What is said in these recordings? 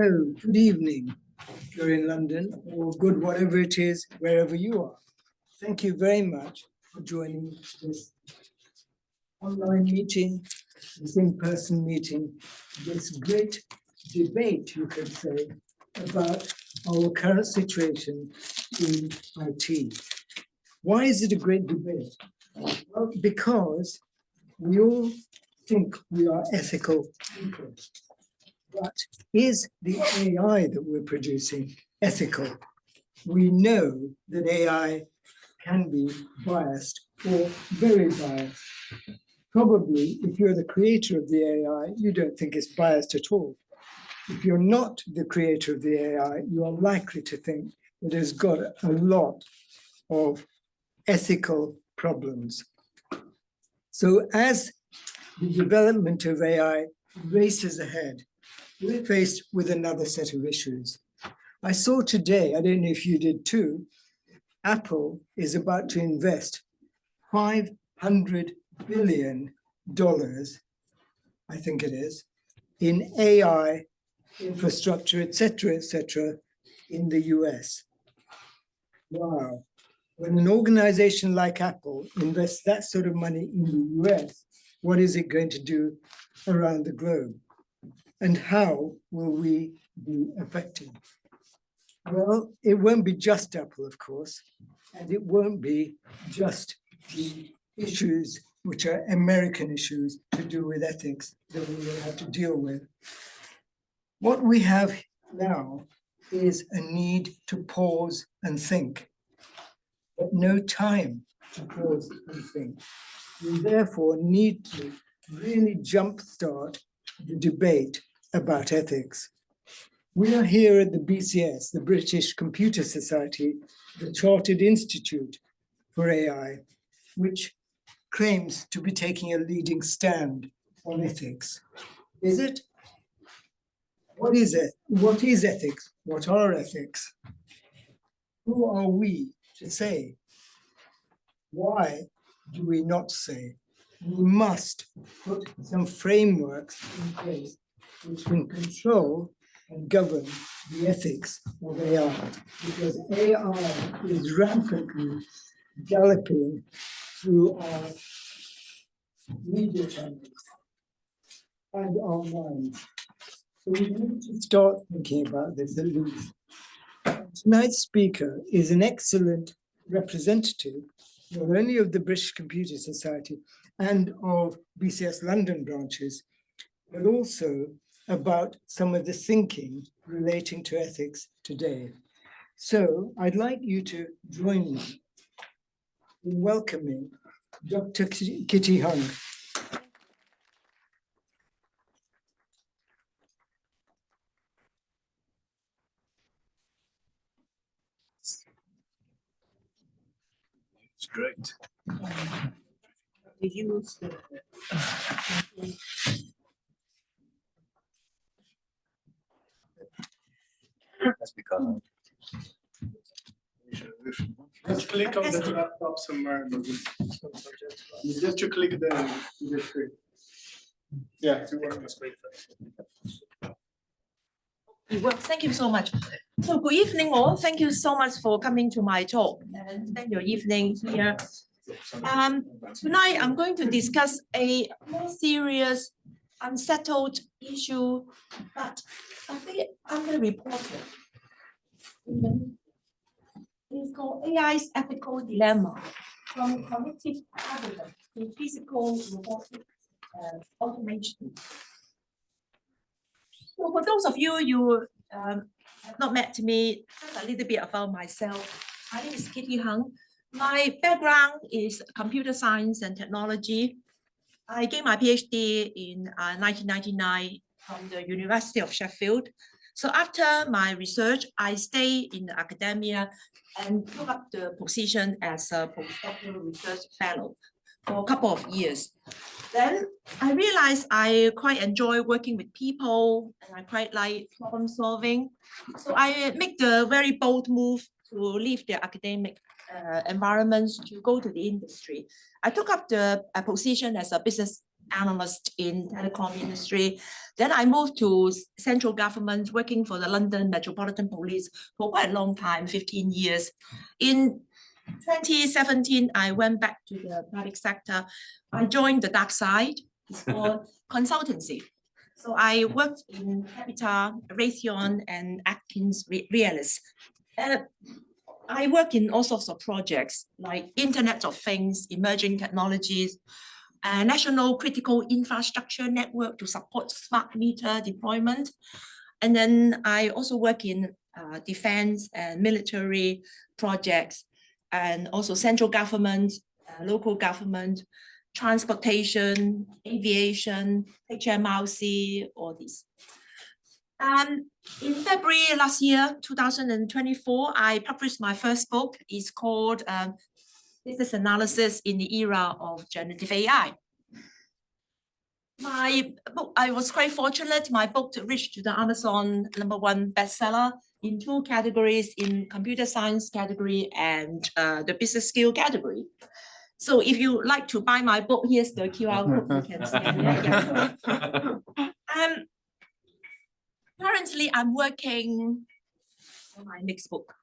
Hello, good evening, if you're in London, or good whatever it is, wherever you are. Thank you very much for joining this online meeting, this in-person meeting, this great debate, you could say, about our current situation in IT. Why is it a great debate? Well, because we all think we are ethical people. But is the AI that we're producing ethical? We know that AI can be biased or very biased. Probably, if you're the creator of the AI, you don't think it's biased at all. If you're not the creator of the AI, you are likely to think it has got a lot of ethical problems. So as the development of AI races ahead, we're faced with another set of issues. I saw today, I don't know if you did too, Apple is about to invest $500 billion, I think it is, in AI infrastructure, et cetera, in the US. Wow. When an organization like Apple invests that sort of money in the US, what is it going to do around the globe? And how will we be affected? Well, it won't be just Apple, of course, and it won't be just the issues which are American issues to do with ethics that we will have to deal with. What we have now is a need to pause and think, but no time to pause and think. We therefore need to really jumpstart the debate about ethics. We are here at the BCS, the British Computer Society, the Chartered Institute for AI, which claims to be taking a leading stand on ethics. Is it? What is it? What is ethics? What are ethics? Who are we to say? Why do we not say? We must put some frameworks in place which can control and govern the ethics of AI, because AI is rampantly galloping through our media channels and our minds. So we need to start thinking about this at least. Tonight's speaker is an excellent representative, not only of the British Computer Society and of BCS London branches, but also about some of the thinking relating to ethics today. So I'd like you to join me in welcoming Dr. Kitty Hung. It's great. We use the That's because Just click on the laptop somewhere. You just to click there. Yeah, to work on the screen first. Well, thank you so much. So good evening all. Thank you so much for coming to my talk and spend your evening here. Tonight I'm going to discuss a more serious, unsettled issue, but a bit underreported. It's called AI's ethical dilemma, from cognitive algorithm to physical robotic automation. So for those of you who have not met me, a little bit about myself. My name is Kitty Hung. My background is computer science and technology. I gained my PhD in 1999 from the University of Sheffield. So after my research, I stayed in academia and took up the position as a postdoctoral research fellow for a couple of years. Then I realized I quite enjoy working with people and I quite like problem solving. So I make the very bold move to leave the academic environments to go to the industry. I took up the position as a business analyst in telecom industry. Then I moved to central government, working for the London Metropolitan Police for quite a long time, 15 years. In 2017, I went back to the public sector. I joined the dark side. It's called consultancy. So I worked in Capita, Raytheon, and Atkins Realis. I work in all sorts of projects like Internet of Things, emerging technologies, national critical infrastructure network to support smart meter deployment. And then I also work in defense and military projects, and also central government, local government, transportation, aviation, HMRC, all these. In February last year, 2024, I published my first book. It's called Business Analysis in the Era of Generative AI. My book, I was quite fortunate. My book reached the Amazon #1 bestseller in 2 categories, in computer science category and the business skill category. So if you like to buy my book, here's the QR code you can scan it. Yeah. Currently, I'm working on my next book.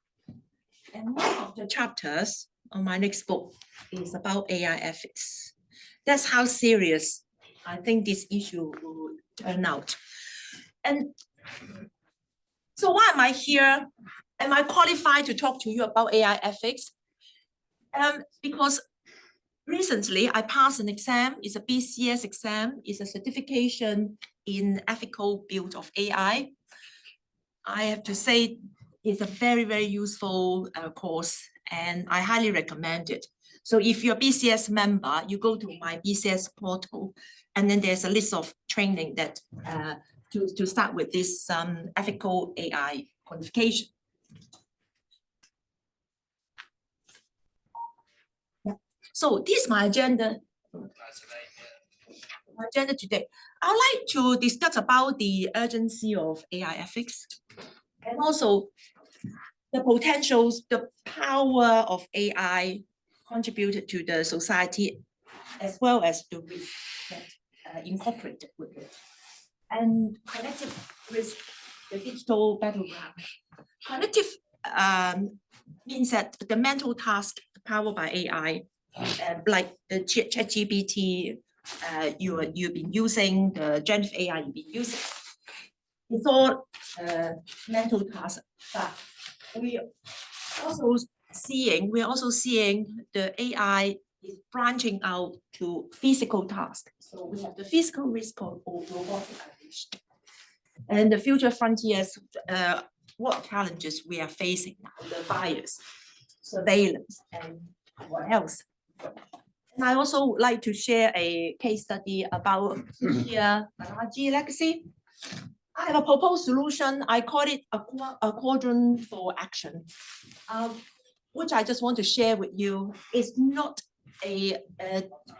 And one of the chapters on my next book is about AI ethics. That's how serious I think this issue will turn out. And so why am I here? Am I qualified to talk to you about AI ethics? Because recently I passed an exam. It's a BCS exam. It's a certification in ethical build of AI. I have to say it's a very, very useful course, and I highly recommend it. So if you're a BCS member, you go to my BCS portal, and then there's a list of training that to start with this ethical AI qualification. Yeah. So this is my agenda. My agenda today. I would like to discuss about the urgency of AI ethics, and also the potentials, the power of AI contributed to the society, as well as the risk that incorporated with it. And collective risk, the digital battleground. Collective means that the mental task powered by AI, like the ChatGPT, you've been using, the generative AI you've been using. It's all mental tasks, but we're also seeing the AI is branching out to physical tasks. So we have the physical risk of robotic. And the future frontiers, what challenges we are facing now, the bias, surveillance, and what else. And I also like to share a case study about G legacy. I have a proposed solution. I call it a quadrant for action, which I just want to share with you. It's not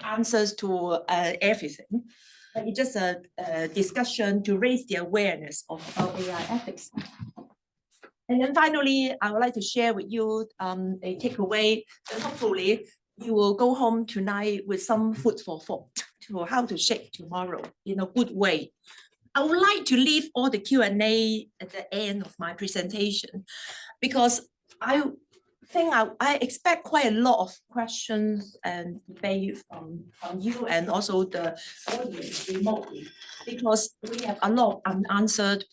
answers to everything, but it's just a discussion to raise the awareness of AI ethics. And then finally, I would like to share with you a takeaway, and hopefully you will go home tonight with some food for thought to how to shape tomorrow in a good way. I would like to leave all the Q&A at the end of my presentation, because I think I expect quite a lot of questions and debate from you and also the audience remotely, because we have a lot of unanswered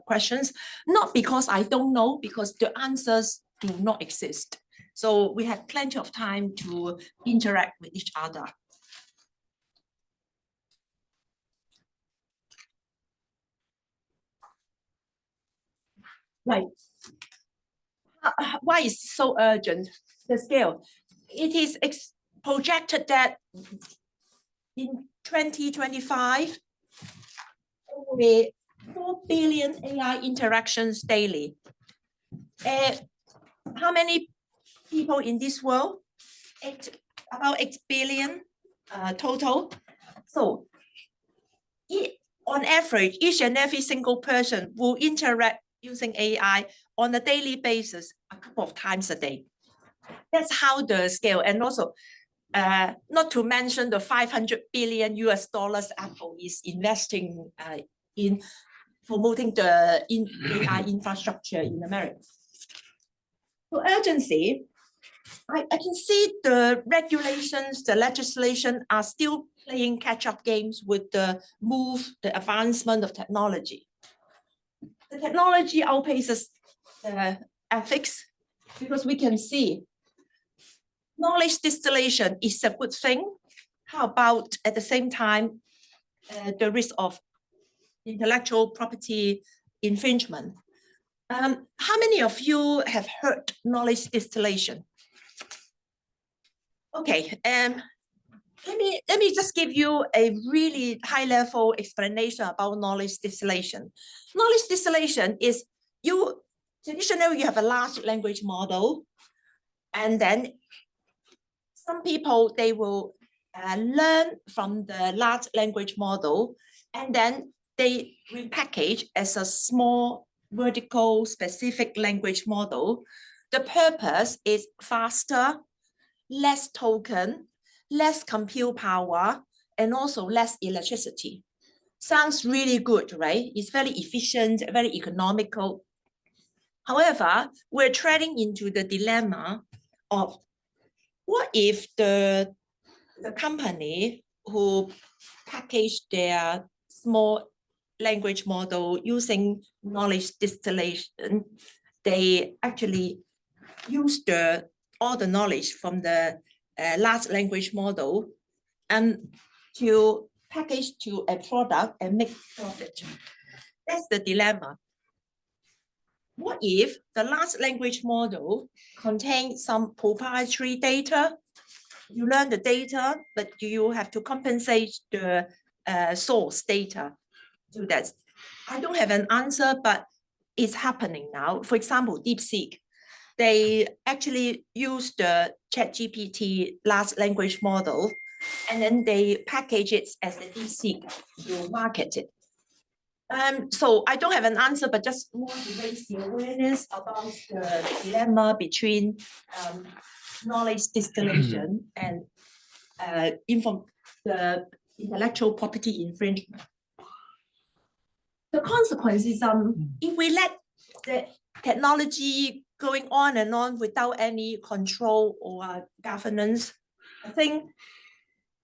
questions, not because I don't know, because the answers do not exist. So we have plenty of time to interact with each other. Right. Why is it so urgent? The scale. It is projected that in 2025, only 4 billion AI interactions daily. How many people in this world? About 8 billion total. So on average, each and every single person will interact using AI on a daily basis, a couple of times a day. That's how the scale, and also not to mention the 500 billion US dollars Apple is investing in promoting the AI infrastructure in America. So urgency, I can see the regulations, the legislation are still playing catch-up games with the advancement of technology. The technology outpaces ethics because we can see knowledge distillation is a good thing. How about at the same time, the risk of intellectual property infringement? How many of you have heard knowledge distillation? Okay, let me just give you a really high-level explanation about knowledge distillation. Knowledge distillation is traditionally you have a large language model, and then some people, they will learn from the large language model, and then they repackage as a small vertical specific language model. The purpose is faster, less token, less compute power, and also less electricity. Sounds really good, right? It's very efficient, very economical. However, we're treading into the dilemma of what if the company who package their small language model using knowledge distillation, they actually use all the knowledge from the large language model and to package to a product and make profit. That's the dilemma. What if the large language model contains some proprietary data? You learn the data, but you have to compensate the source data to that. I don't have an answer, but it's happening now. For example, DeepSeek, they actually use the ChatGPT large language model, and then they package it as a DeepSeek to market it. So I don't have an answer, but just want to raise the awareness about the dilemma between knowledge distillation and the intellectual property infringement. The consequence is if we let the technology going on and on without any control or governance, I think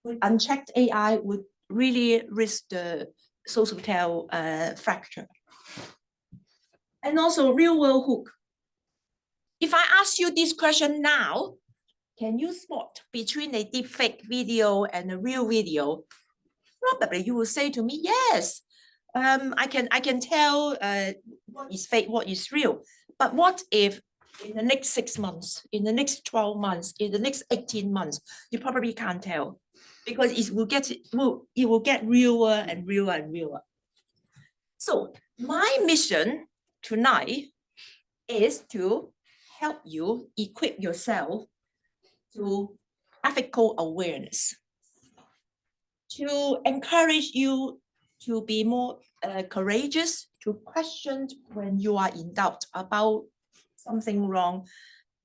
with unchecked AI would really risk the societal fracture. And also real world hook. If I ask you this question now, can you spot between a deepfake video and a real video? Probably you will say to me, yes. I can tell what is fake, what is real. But what if in the next 6 months, in the next 12 months, in the next 18 months, you probably can't tell because it will get realer and realer and realer. So my mission tonight is to help you equip yourself to ethical awareness, to encourage you to be more courageous, to question when you are in doubt about something wrong.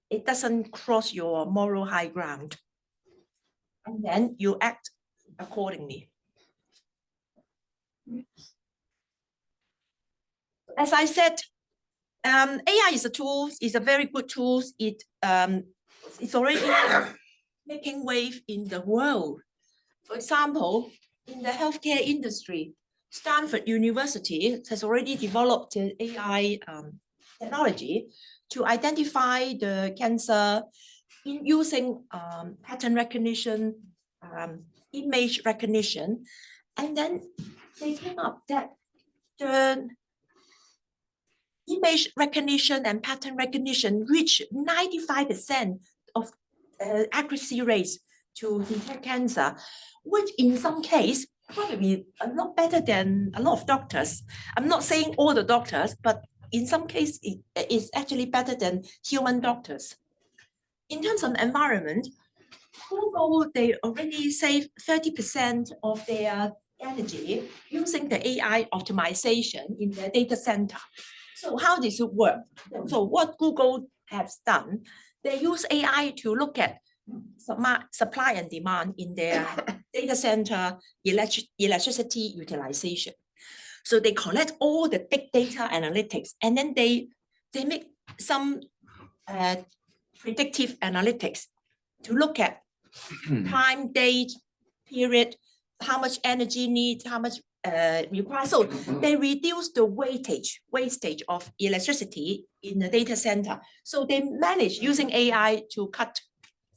It doesn't cross your moral high ground. And then you act accordingly. As I said, AI is a tool, it's a very good tool. It's already making wave in the world. For example, in the healthcare industry, Stanford University has already developed an AI technology to identify the cancer using pattern recognition, image recognition, and then they came up that the image recognition and pattern recognition reach 95% of accuracy rates to detect cancer, which in some case probably a lot better than a lot of doctors. I'm not saying all the doctors, but in some cases it is actually better than human doctors. In terms of environment, Google, they already save 30% of their energy using the AI optimization in their data center. So how does it work? So what Google has done, they use AI to look at supply and demand in their data center electricity utilization. So they collect all the big data analytics, and then they make some predictive analytics to look at time, date, period, how much energy needs, how much required. So they reduce the wastage of electricity in the data center. So they manage using AI to cut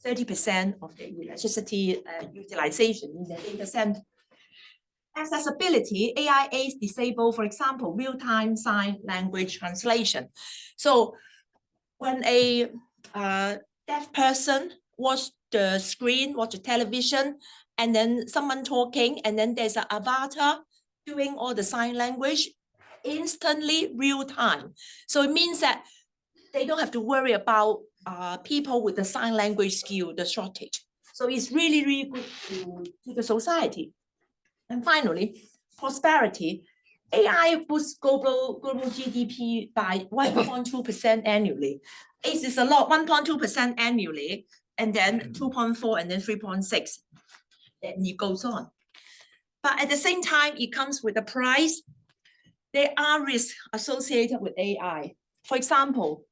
30% of the electricity utilization in the data center. Accessibility, AI aids disable, for example, real-time sign language translation. So when a deaf person watch the screen, watch the television, and then someone talking, and then there's an avatar doing all the sign language instantly, real time. So it means that they don't have to worry about people with the sign language skill, the shortage. So it's really, really good to the society. And finally, prosperity. AI boosts global GDP by 1.2% annually. It is a lot, 1.2% annually, and then 2.4 and then 3.6. And it goes on. But at the same time, it comes with a price. There are risks associated with AI. For example,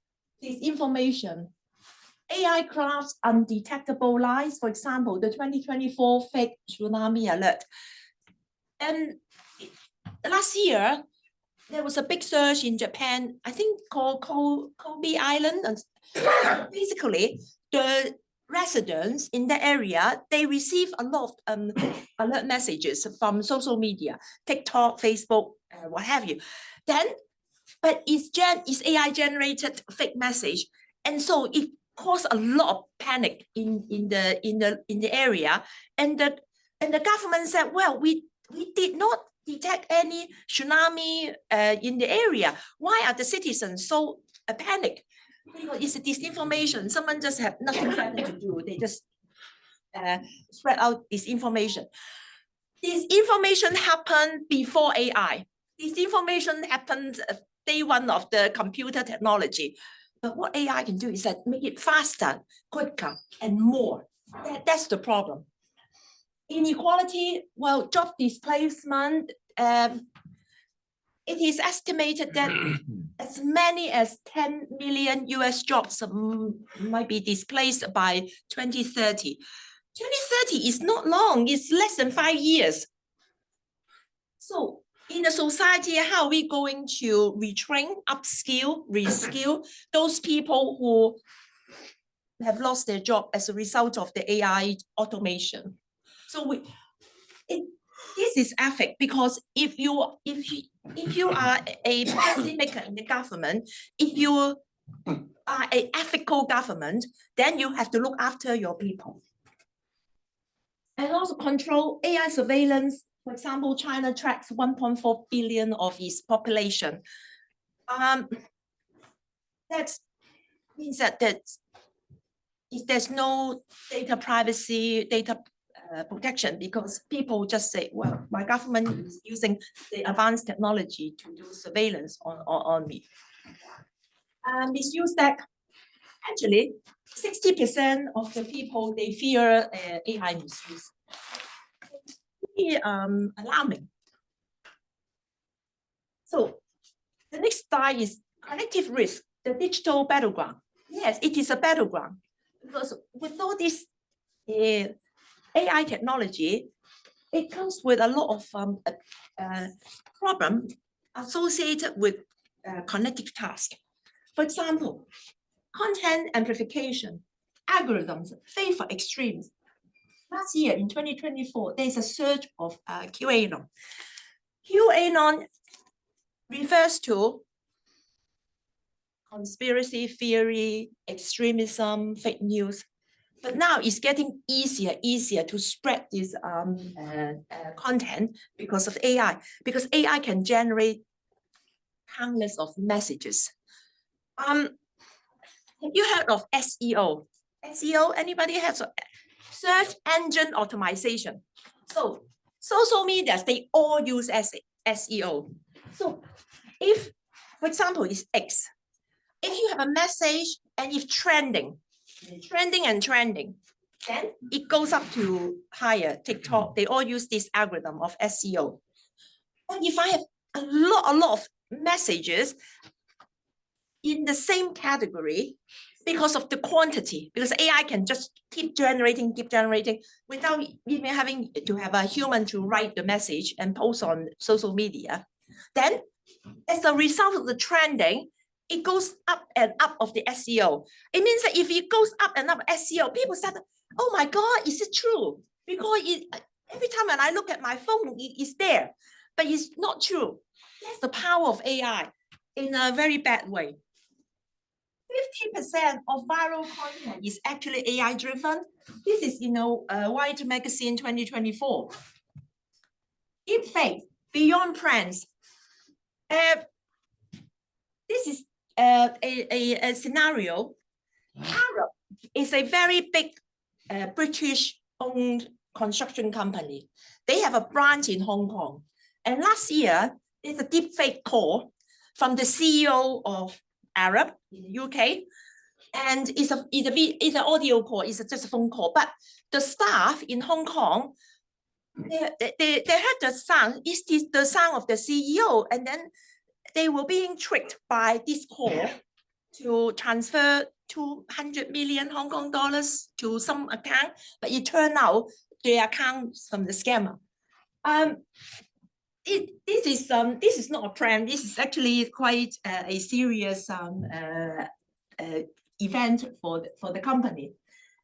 disinformation. AI crafts undetectable lies. For example, the 2024 fake tsunami alert. And last year, there was a big surge in Japan, I think called Kobe Island. And basically, the residents in the area, they receive a lot of alert messages from social media, TikTok, Facebook, what have you. Then, but it's AI generated fake message, and so it caused a lot of panic in the area, and the government said, well, we did not detect any tsunami in the area. Why are the citizens so panicked? Because it's a disinformation. Someone just have nothing better to do. They just spread out disinformation. Disinformation happened before AI. Disinformation happened day one of the computer technology. But what AI can do is that make it faster, quicker, and more. That's the problem. Inequality, well, job displacement, it is estimated that as many as 10 million US jobs might be displaced by 2030. 2030 is not long, it's less than 5 years. So in a society, how are we going to retrain, upskill, reskill those people who have lost their job as a result of the AI automation? So this is ethic, because if you are a policy maker in the government, if you are an ethical government, then you have to look after your people. And also control AI surveillance. For example, China tracks 1.4 billion of its population. That means that there's no data privacy, data protection, because people just say, well, my government is using the advanced technology to do surveillance on me. Misuse that. Actually, 60% of the people, they fear AI misuse. Pretty alarming. So the next slide is connective risk, the digital battleground. Yes, it is a battleground, because with all this AI technology, it comes with a lot of problems associated with connected tasks. For example, content amplification, algorithms, favor extremes. Last year, in 2024, there's a surge of QAnon. QAnon refers to conspiracy theory, extremism, fake news. But now it's getting easier to spread this content because of AI, because AI can generate countless of messages. Have you heard of SEO? SEO, anybody has a search engine optimization? So social medias, they all use SEO. So if, for example, it's X, if you have a message and if trending, Then it goes up to higher TikTok. They all use this algorithm of SEO. But if I have a lot of messages in the same category, because of the quantity, because AI can just keep generating without even having to have a human to write the message and post on social media. Then as a result of the trending, it goes up and up of the SEO. It means that if it goes up and up SEO, people start, oh my God, is it true? Because every time when I look at my phone, it's there, but it's not true. That's the power of AI in a very bad way. 50% of viral content is actually AI driven. This is, Wired Magazine 2024. Deepfake, beyond trends. This is a scenario. Arab is a very big British-owned construction company. They have a branch in Hong Kong. And last year, there's a deepfake call from the CEO of Arab in the UK. And it's an audio call, it's just a phone call. But the staff in Hong Kong, they heard the sound, is this the sound of the CEO? And then they were being tricked by this call to transfer 200 million Hong Kong dollars to some account, but it turned out the account from the scammer. This is not a trend. This is actually quite a serious event for the company.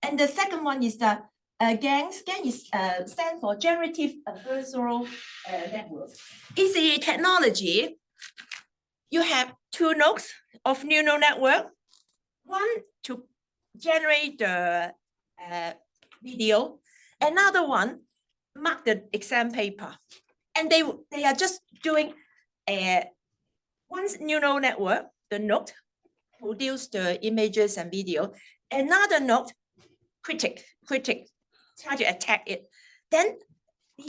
And the second one is that GAN is stands for Generative Adversarial Network. It's a technology. You have two nodes of neural network, one to generate the video, another one mark the exam paper. And they are just doing one neural network, the node, produce the images and video, another node, critic, try to attack it. Then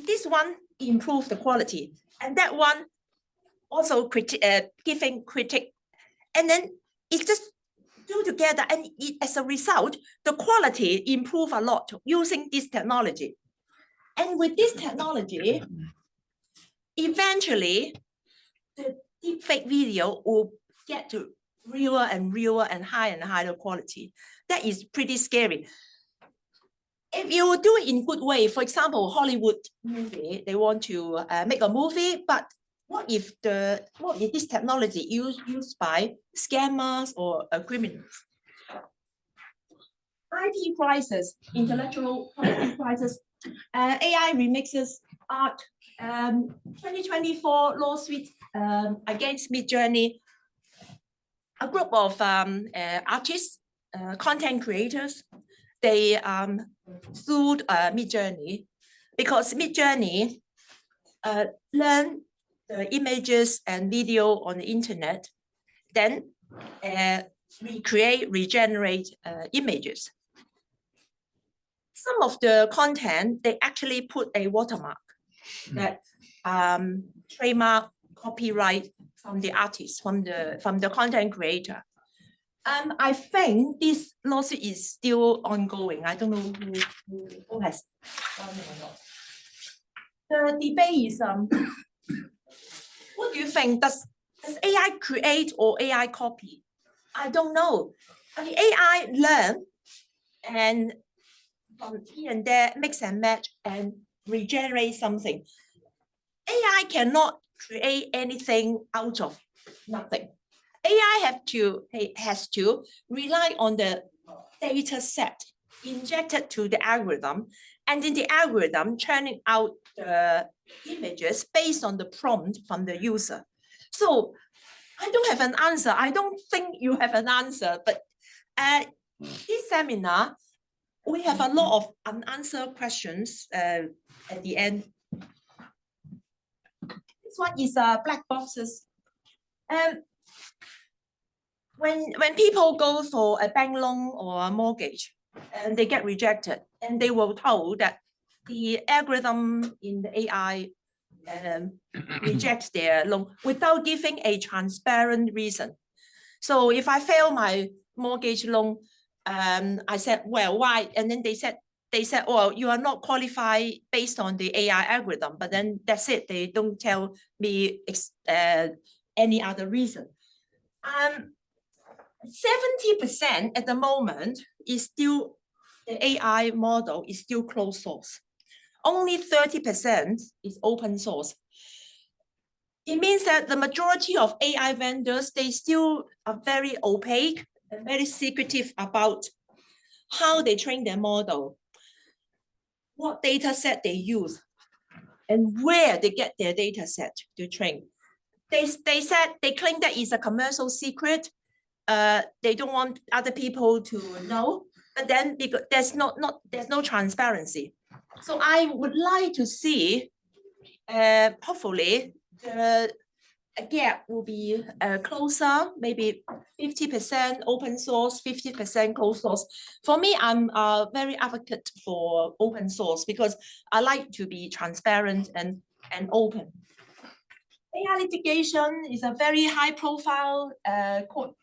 this one improves the quality, and that one also giving critic, and then it just do together, and as a result, the quality improve a lot using this technology. And with this technology, eventually, the deepfake video will get to realer and higher quality. That is pretty scary. If you do it in good way, for example, Hollywood movie, they want to make a movie, but what if this technology used by scammers or criminals? IP crisis, intellectual property crisis, AI remixes art, 2024 lawsuit against Midjourney. A group of artists, content creators, they sued Midjourney because Midjourney learned the images and video on the internet, then regenerate images. Some of the content, they actually put a watermark that trademark, copyright from the artist, from the content creator. I think this lawsuit is still ongoing. I don't know who has done it or not. The debate is, what do you think? Does AI create or AI copy? I don't know. I mean, AI learn and from here and there, mix and match and regenerate something. AI cannot create anything out of nothing. AI has to rely on the data set injected to the algorithm, and then the algorithm churning out the images based on the prompt from the user. So I don't have an answer. I don't think you have an answer, but this seminar, we have a lot of unanswered questions at the end. This one is black boxes. When people go for a bank loan or a mortgage and they get rejected, and they were told that the algorithm in the AI rejects their loan without giving a transparent reason. So if I fail my mortgage loan, I said, well, why? And then they said, they said, well, you are not qualified based on the AI algorithm, but then that's it. They don't tell me any other reason. 70% at the moment is still, the AI model is still closed source. Only 30% is open source. It means that the majority of AI vendors, they still are very opaque and very secretive about how they train their model, what data set they use, and where they get their data set to train. They claim that it's a commercial secret. They don't want other people to know, but then because there's no transparency. So I would like to see, hopefully, the gap will be closer, maybe 50% open source, 50% closed source. For me, I'm a very advocate for open source because I like to be transparent and open. AI litigation is a very high profile court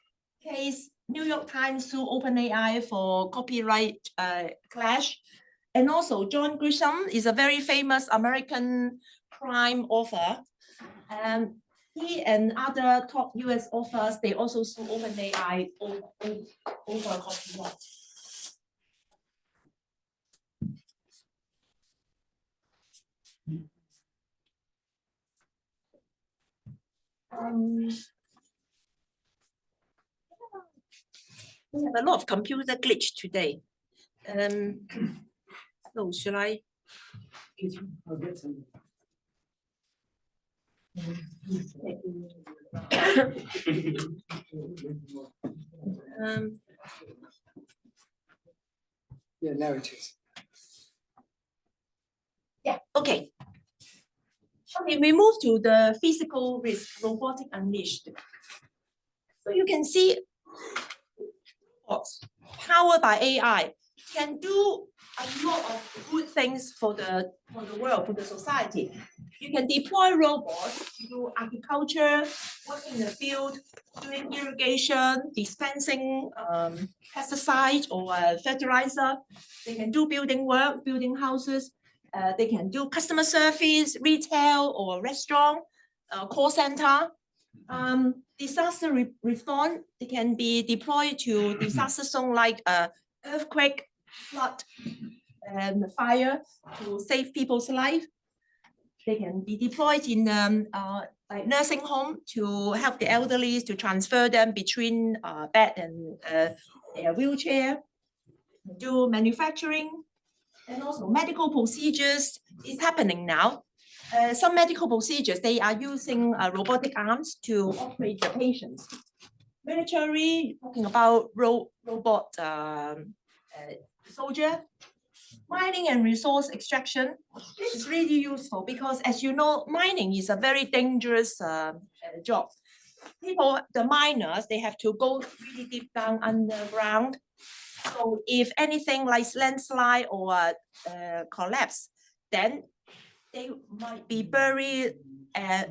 case. New York Times sued OpenAI for copyright clash. And also John Grisham is a very famous American crime author. He and other top US authors, they also sue OpenAI over copyright. We have a lot of computer glitch today. So should I? I'll get some. Yeah, now it is. Yeah, okay. Okay, we move to the physical risk, robotic unleashed. So you can see powered by AI can do a lot of good things for the world, for the society. You can deploy robots to do agriculture, work in the field, doing irrigation, dispensing pesticide or fertilizer. They can do building work, building houses. They can do customer service, retail or restaurant, call center. Disaster response, they can be deployed to disaster zone like earthquake, flood, and fire to save people's life. They can be deployed in like nursing home to help the elderly to transfer them between bed and their wheelchair. Do manufacturing and also medical procedures is happening now. Some medical procedures, they are using robotic arms to operate the patients. Military, talking about robot soldier. Mining and resource extraction, this is really useful because as you know, mining is a very dangerous job. People, the miners, they have to go really deep down underground. So if anything like landslide or collapse, then they might be buried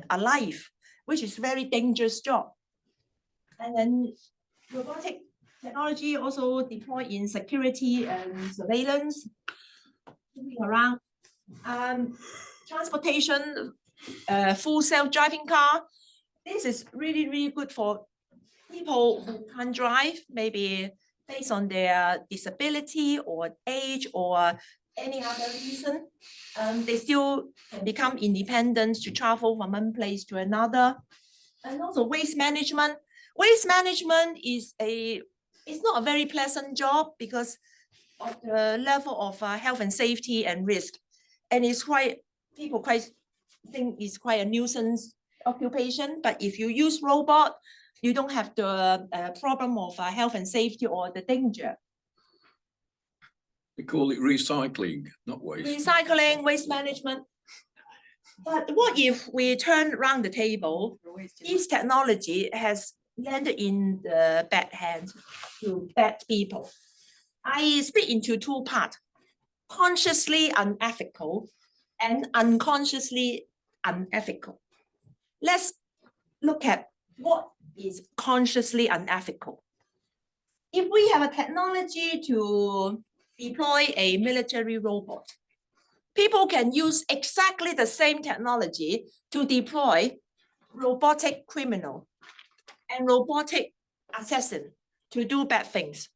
alive, which is very dangerous job. And then robotic technology also deployed in security and surveillance, moving around. Transportation, full self-driving car. This is really, really good for people who can't drive, maybe based on their disability or age or any other reason. They still can become independent to travel from one place to another. And also waste management. Waste management is it's not a very pleasant job because of the level of health and safety and risk. And it's people think it's quite a nuisance occupation. But if you use robot, you don't have the problem of health and safety or the danger. We call it recycling, not waste. Recycling, waste management. But what if we turn around the table? This technology has landed in the bad hands to bad people. I split into two parts, consciously unethical and unconsciously unethical. Let's look at what is consciously unethical. If we have a technology to deploy a military robot. People can use exactly the same technology to deploy robotic criminal and robotic assassin to do bad things.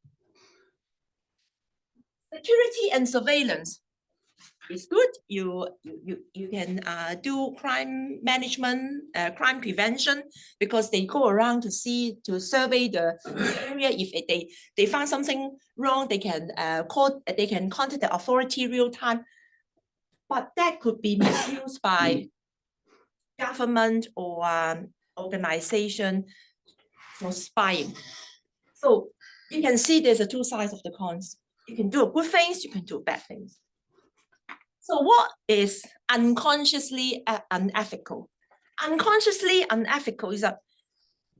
Security and surveillance is good. You can do crime management, crime prevention, because they go around to survey the area. If they find something wrong, they can contact the authority real time. But that could be misused by government or organization for spying. So you can see there's a two sides of the coins. You can do good things, you can do bad things. So what is unconsciously unethical? Unconsciously unethical is that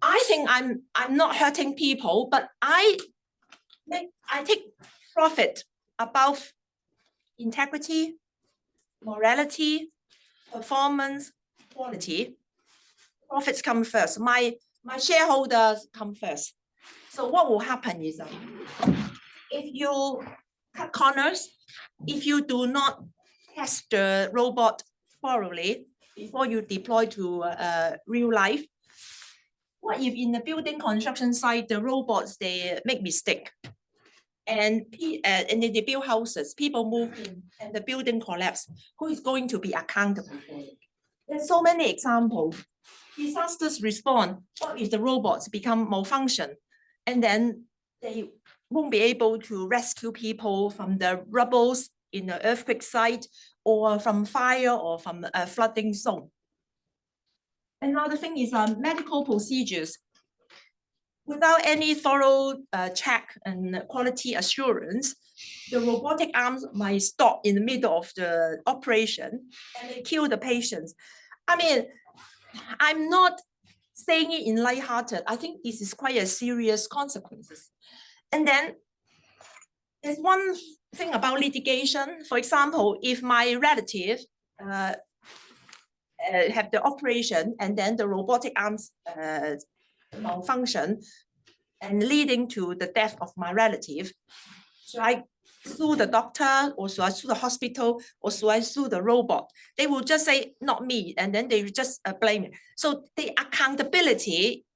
I think I'm not hurting people, but I take profit above integrity, morality, performance, quality. Profits come first. My shareholders come first. So what will happen is if you cut corners, if you do not test the robot thoroughly before you deploy to real life, what if in the building construction site, the robots, they make mistake and they build houses, people move in and the building collapse, who is going to be accountable for it? There's so many examples. Disasters respond. What if the robots become malfunction and then they won't be able to rescue people from the rubbles in the earthquake site or from fire or from a flooding zone? Another thing is medical procedures. Without any thorough check and quality assurance, the robotic arms might stop in the middle of the operation and they kill the patients. I mean, I'm not saying it in lighthearted. I think this is quite a serious consequences. And then there's one thing about litigation. For example, if my relative have the operation and then the robotic arms malfunction and leading to the death of my relative, should I sue the doctor or should I sue the hospital or should I sue the robot? They will just say, not me, and then they just blame it. So the accountability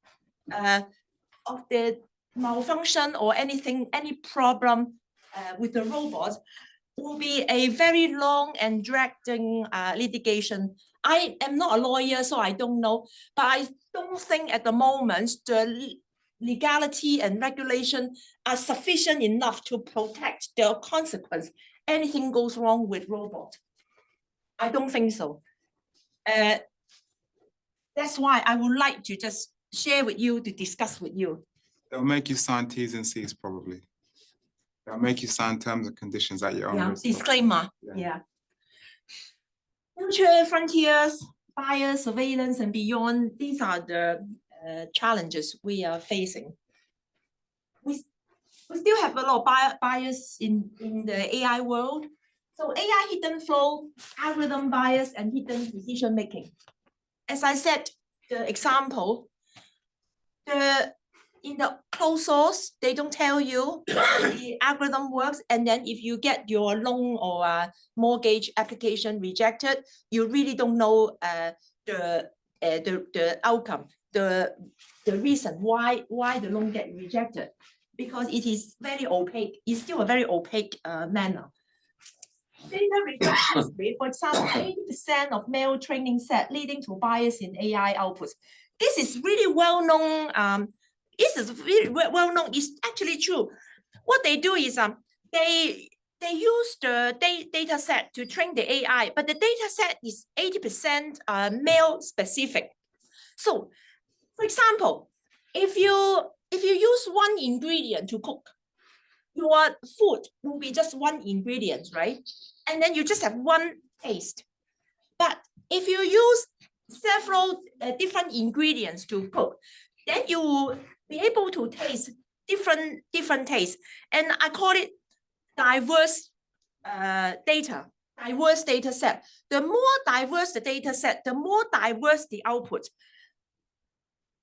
of the malfunction or anything, any problem with the robot will be a very long and dragging litigation. I am not a lawyer, so I don't know, but I don't think at the moment the legality and regulation are sufficient enough to protect the consequence. Anything goes wrong with robot. I don't think so. That's why I would like to just share with you, to discuss with you. They'll make you sign T's and C's probably. They'll make you sign terms and conditions at your own risk. Disclaimer. Yeah. Future frontiers, bias, surveillance, and beyond. These are the challenges we are facing. We still have a lot of bias in the AI world. So AI hidden flow, algorithm bias, and hidden decision making. As I said, the example, in the closed source, they don't tell you the algorithm works. And then if you get your loan or mortgage application rejected, you really don't know the outcome, the reason why the loan get rejected, because it is very opaque. It's still a very opaque manner. Data reflection rate, for example, 80% of male training set leading to bias in AI outputs. This is really well known. This is really well known. It's actually true. What they do is they use the data set to train the AI, but the data set is 80% male specific. So, for example, if you use one ingredient to cook, your food will be just one ingredient, right? And then you just have one taste. But if you use several different ingredients to cook, then you will be able to taste different tastes. And I call it diverse diverse data set. The more diverse the data set, the more diverse the output.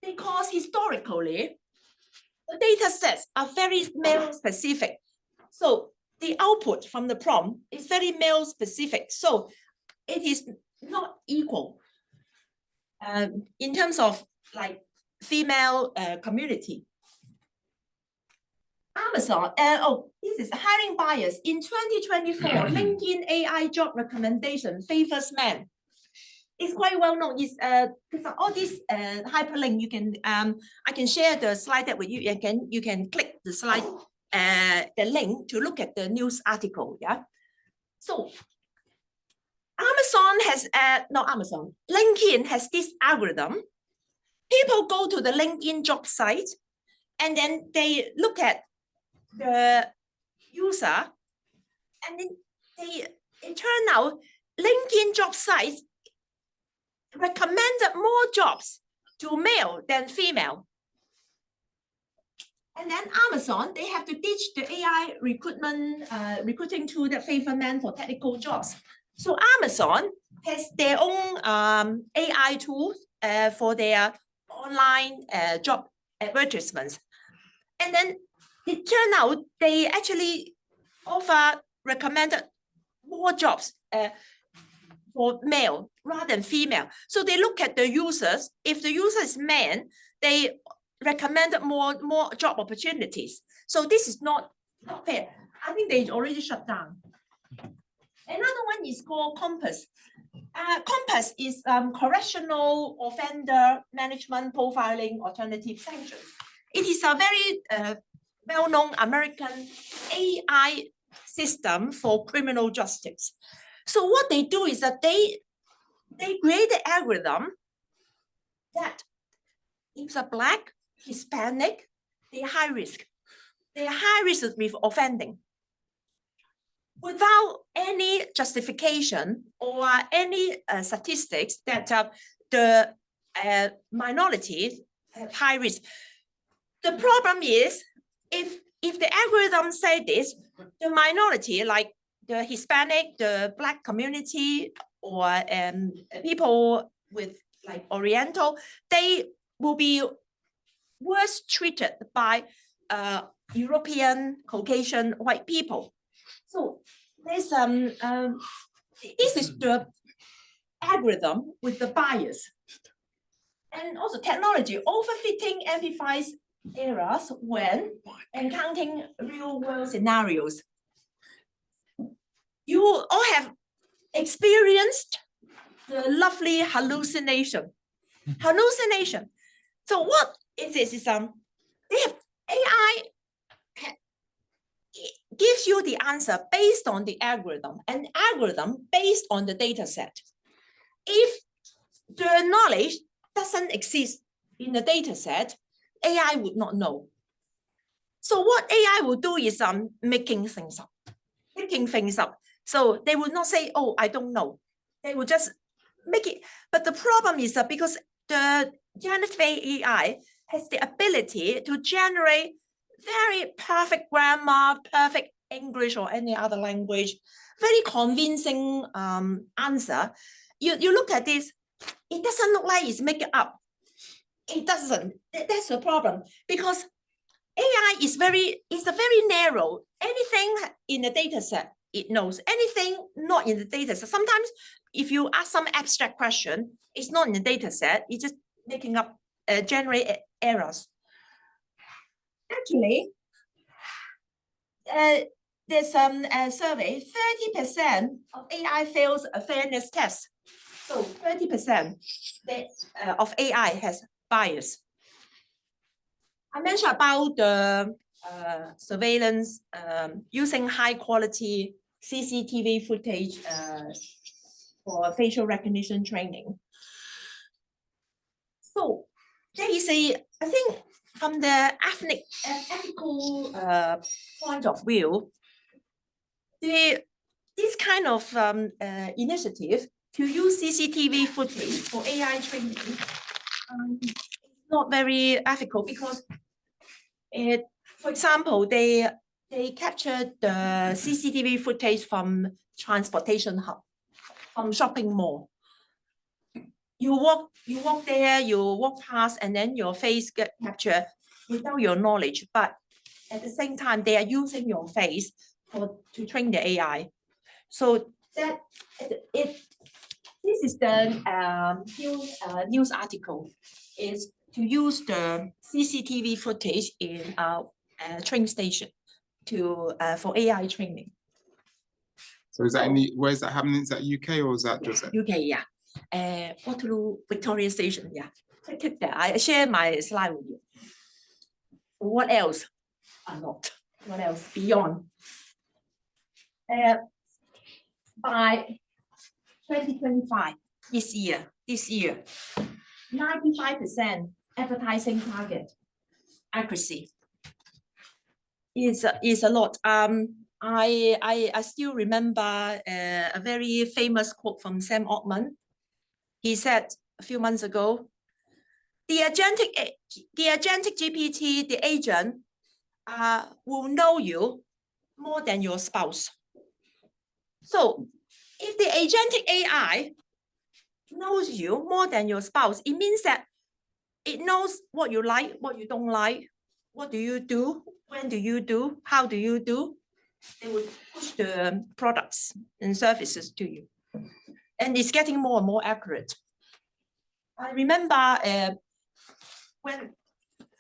Because historically, the data sets are very male specific. So the output from the prompt is very male specific. So it is not equal in terms of like female community. Amazon, this is hiring bias. In 2024, LinkedIn AI job recommendation favors men. It's quite well known. It's all these hyperlink. You can I can share the slide that with you. You can click the slide, the link to look at the news article. Yeah. So LinkedIn has this algorithm. People go to the LinkedIn job site, and then they look at the user, and then it turned out LinkedIn job sites recommended more jobs to male than female. And then Amazon, they have to ditch the AI recruiting tool that favor men for technical jobs. So Amazon has their own AI tools for their online job advertisements. And then it turned out they actually recommended more jobs for male rather than female. So they look at the users. If the user is man, they recommended more job opportunities. So this is not fair. I think they already shut down. Another one is called Compass. Compass is correctional offender management profiling alternative sanctions. It is a very well-known American AI system for criminal justice. So what they do is that they create an algorithm that if a Black, Hispanic, they are high risk. They are high risk with offending. Without any justification or any statistics that the minorities have high risk. The problem is if the algorithm say this, the minority like the Hispanic, the Black community, or people with like Oriental, they will be worse treated by European, Caucasian, white people. So there's this is the algorithm with the bias. And also technology overfitting amplifies errors when encountering real world scenarios. You all have experienced the lovely hallucination. Hallucination. So what is this? Is they have AI gives you the answer based on the algorithm, and algorithm based on the data set. If the knowledge doesn't exist in the data set, AI would not know. So what AI will do is making things up. So they will not say, oh, I don't know. They will just make it. But the problem is that because the generative AI has the ability to generate very perfect grammar, perfect English or any other language, very convincing answer. You look at this, it doesn't look like it's making up. It doesn't. That's the problem because AI is a very narrow. Anything in the data set, it knows. Anything not in the data set. Sometimes if you ask some abstract question, it's not in the data set, it's just making up, generate errors. Actually, there's a survey, 30% of AI fails a fairness test. So 30% of AI has bias. I mentioned about the surveillance using high quality CCTV footage for facial recognition training. So there is I think from the ethical point of view, this kind of initiative to use CCTV footage for AI training is not very ethical because for example, they captured the CCTV footage from transportation hub, from shopping mall. You walk there, you walk past, and then your face get captured without your knowledge. But at the same time, they are using your face to train the AI. So that this is the news article, is to use the CCTV footage in a train station to for AI training. So is that in the, where is that happening? Is that UK or is that just? UK, yeah. Waterloo Victoria Station, yeah. Click there. I share my slide with you. What else? Not. What else? Beyond. By 2025, this year, 95% advertising target accuracy is a lot. I still remember a very famous quote from Sam Altman. He said a few months ago, the agentic GPT, the agent, will know you more than your spouse. So if the agentic AI knows you more than your spouse, it means that it knows what you like, what you don't like, what do you do, when do you do, how do you do. They will push the products and services to you. And it's getting more and more accurate. I remember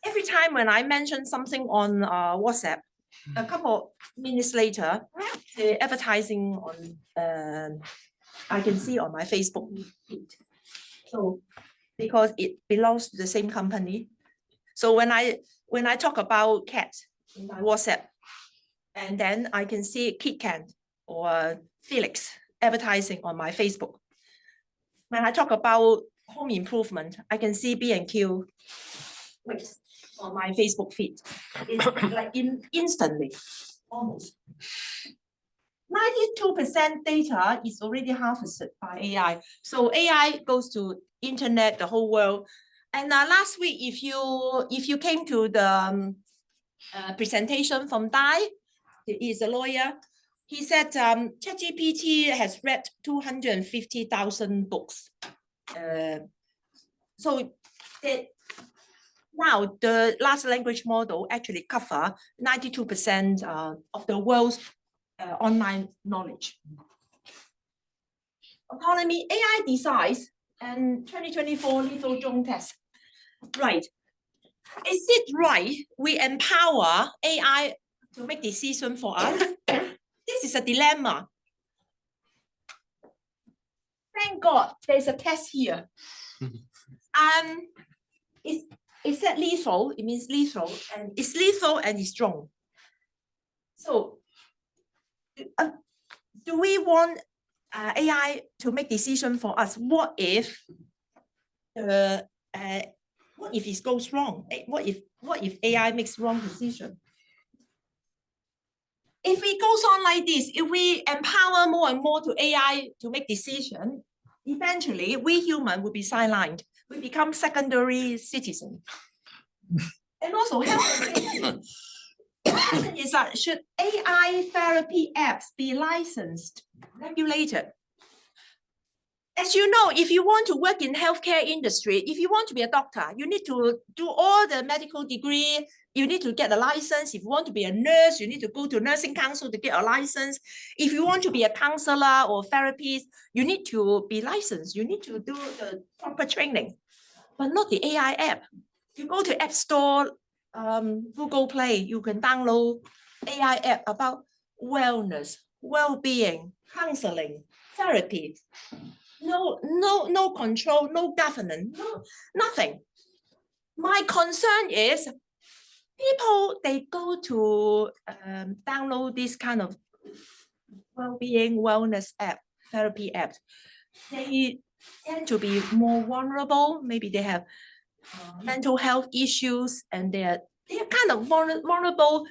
every time when I mention something on WhatsApp, a couple minutes later, the advertising on I can see on my Facebook feed. So because it belongs to the same company. So when I talk about cat in my WhatsApp, and then I can see KitKat or Felix advertising on my Facebook. When I talk about home improvement, I can see B&Q on my Facebook feed. It's like instantly, almost. 92% data is already harvested by AI. So AI goes to internet, the whole world. And last week, if you came to the presentation from Dai, he is a lawyer. He said ChatGPT has read 250,000 books. So now the large language model actually cover 92% of the world's online knowledge. Autonomy, AI decides, and 2024 lethal drone test. Right. Is it right we empower AI to make decisions for us? This is a dilemma. Thank God there's a test here. Is that lethal? It means lethal, and it's lethal and it's strong. So, do we want AI to make decisions for us? What if it goes wrong? What if AI makes wrong decision? If it goes on like this, if we empower more and more to AI to make decisions, eventually we humans will be sidelined. We become secondary citizens. And also health and safety. The question is that should AI therapy apps be licensed, regulated? As you know, if you want to work in healthcare industry, if you want to be a doctor, you need to do all the medical degree. You need to get a license. If you want to be a nurse, you need to go to nursing council to get a license. If you want to be a counselor or therapist, you need to be licensed. You need to do the proper training, but not the AI app. You go to App Store, Google Play, you can download AI app about wellness, well-being, counseling, therapy. No control, no governance, nothing. My concern is people, they go to download this kind of well-being, wellness app, therapy apps. They tend to be more vulnerable. Maybe they have mental health issues, and they're kind of vulnerable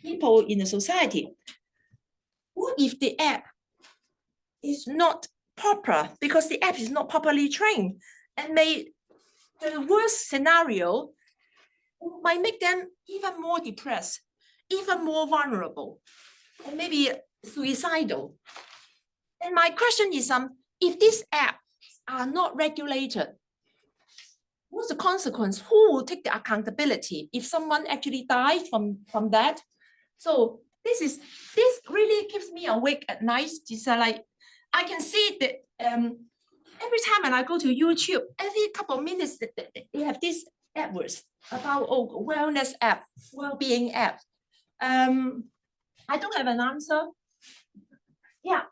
people in the society. What if the app is not proper because the app is not properly trained, and the worst scenario might make them even more depressed, even more vulnerable, and maybe suicidal? And my question is, if these apps are not regulated, what's the consequence? Who will take the accountability if someone actually dies from that? So this really keeps me awake at night. It's like I can see that every time when I go to YouTube, every couple of minutes they have this AdWords about wellness app, well-being app. I don't have an answer. Yeah,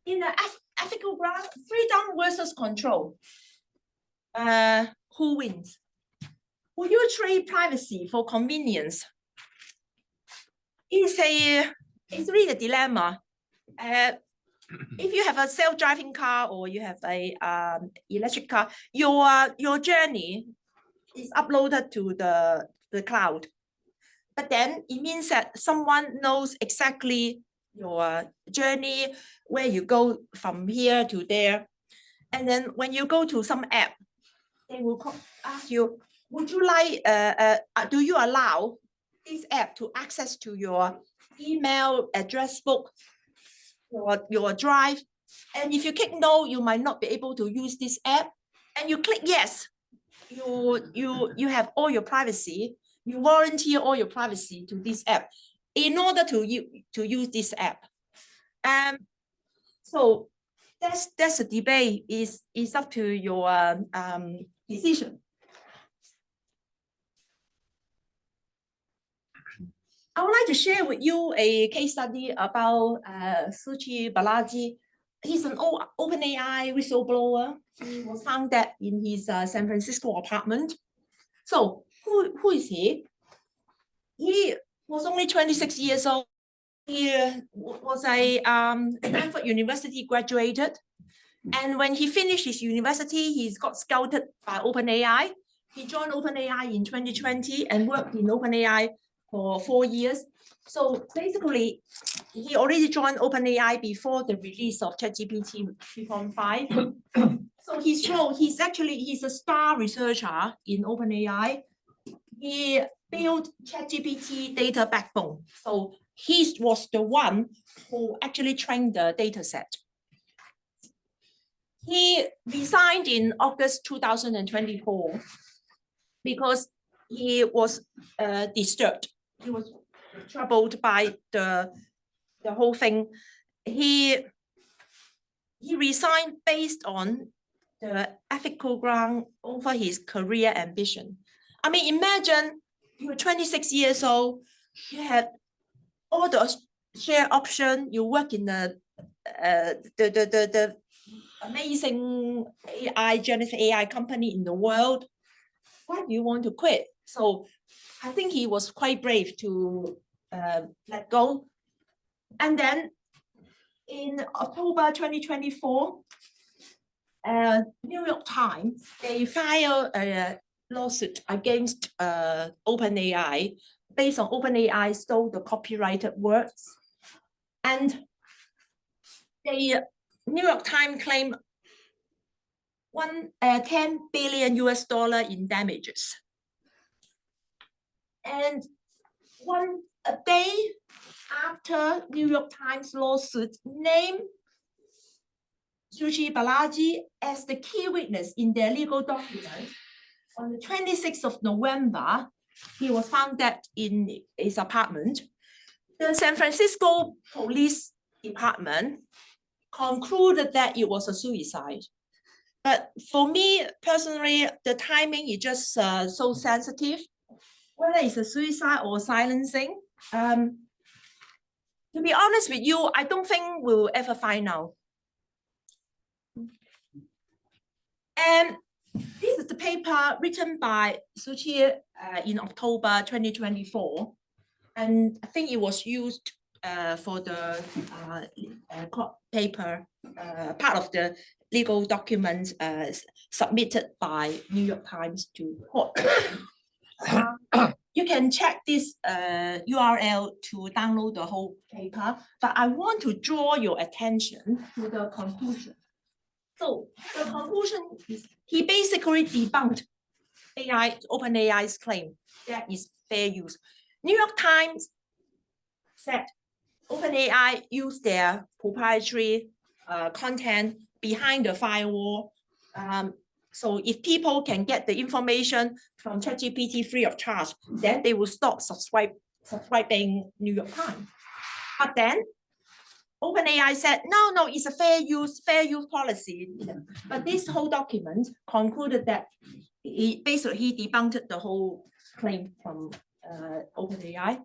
in the ethical ground, freedom versus control. Who wins? Will you trade privacy for convenience? It's really a dilemma. If you have a self-driving car or you have a electric car, your journey is uploaded to the cloud. But then it means that someone knows exactly your journey, where you go from here to there. And then when you go to some app, they will ask you, would you like, do you allow this app to access to your email address book, your drive? And if you click no, you might not be able to use this app. And you click yes, you have all your privacy. You volunteer all your privacy to this app in order to use this app. So that's a debate. Is up to your decision. I would like to share with you a case study about Suchi Balaji. He's an OpenAI whistleblower. He was found dead in his San Francisco apartment. So who is he? He was only 26 years old. He was a Stanford University graduated. And when he finished his university, he got scouted by OpenAI. He joined OpenAI in 2020 and worked in OpenAI for 4 years. So basically, he already joined OpenAI before the release of ChatGPT 3.5. So he's a star researcher in OpenAI. He built ChatGPT data backbone. So he was the one who actually trained the data set. He resigned in August 2024 because he was disturbed. He was troubled by the whole thing. He resigned based on the ethical ground over his career ambition. I mean, imagine you're 26 years old, you had all the share option, you work in the amazing AI, generative AI company in the world. Why do you want to quit? So I think he was quite brave to let go. And then in October 2024, New York Times, they filed a lawsuit against OpenAI based on OpenAI stole the copyrighted works. And the New York Times claimed $10 billion in damages. And a day after New York Times lawsuit named Suchi Balaji as the key witness in their legal document, on the 26th of November, he was found dead in his apartment. The San Francisco Police Department concluded that it was a suicide. But for me personally, the timing is just so sensitive. Whether it's a suicide or silencing, to be honest with you, I don't think we'll ever find out. And this is the paper written by Suchi in October 2024. And I think it was used for the court paper, part of the legal documents submitted by New York Times to court. You can check this URL to download the whole paper, but I want to draw your attention to the conclusion. So the conclusion is he basically debunked OpenAI's claim that is fair use. New York Times said OpenAI used their proprietary content behind the firewall. So if people can get the information from ChatGPT free of charge, then they will stop subscribe subscribing New York Times. But then OpenAI said, no, it's a fair use policy. But this whole document concluded that he debunked the whole claim from OpenAI.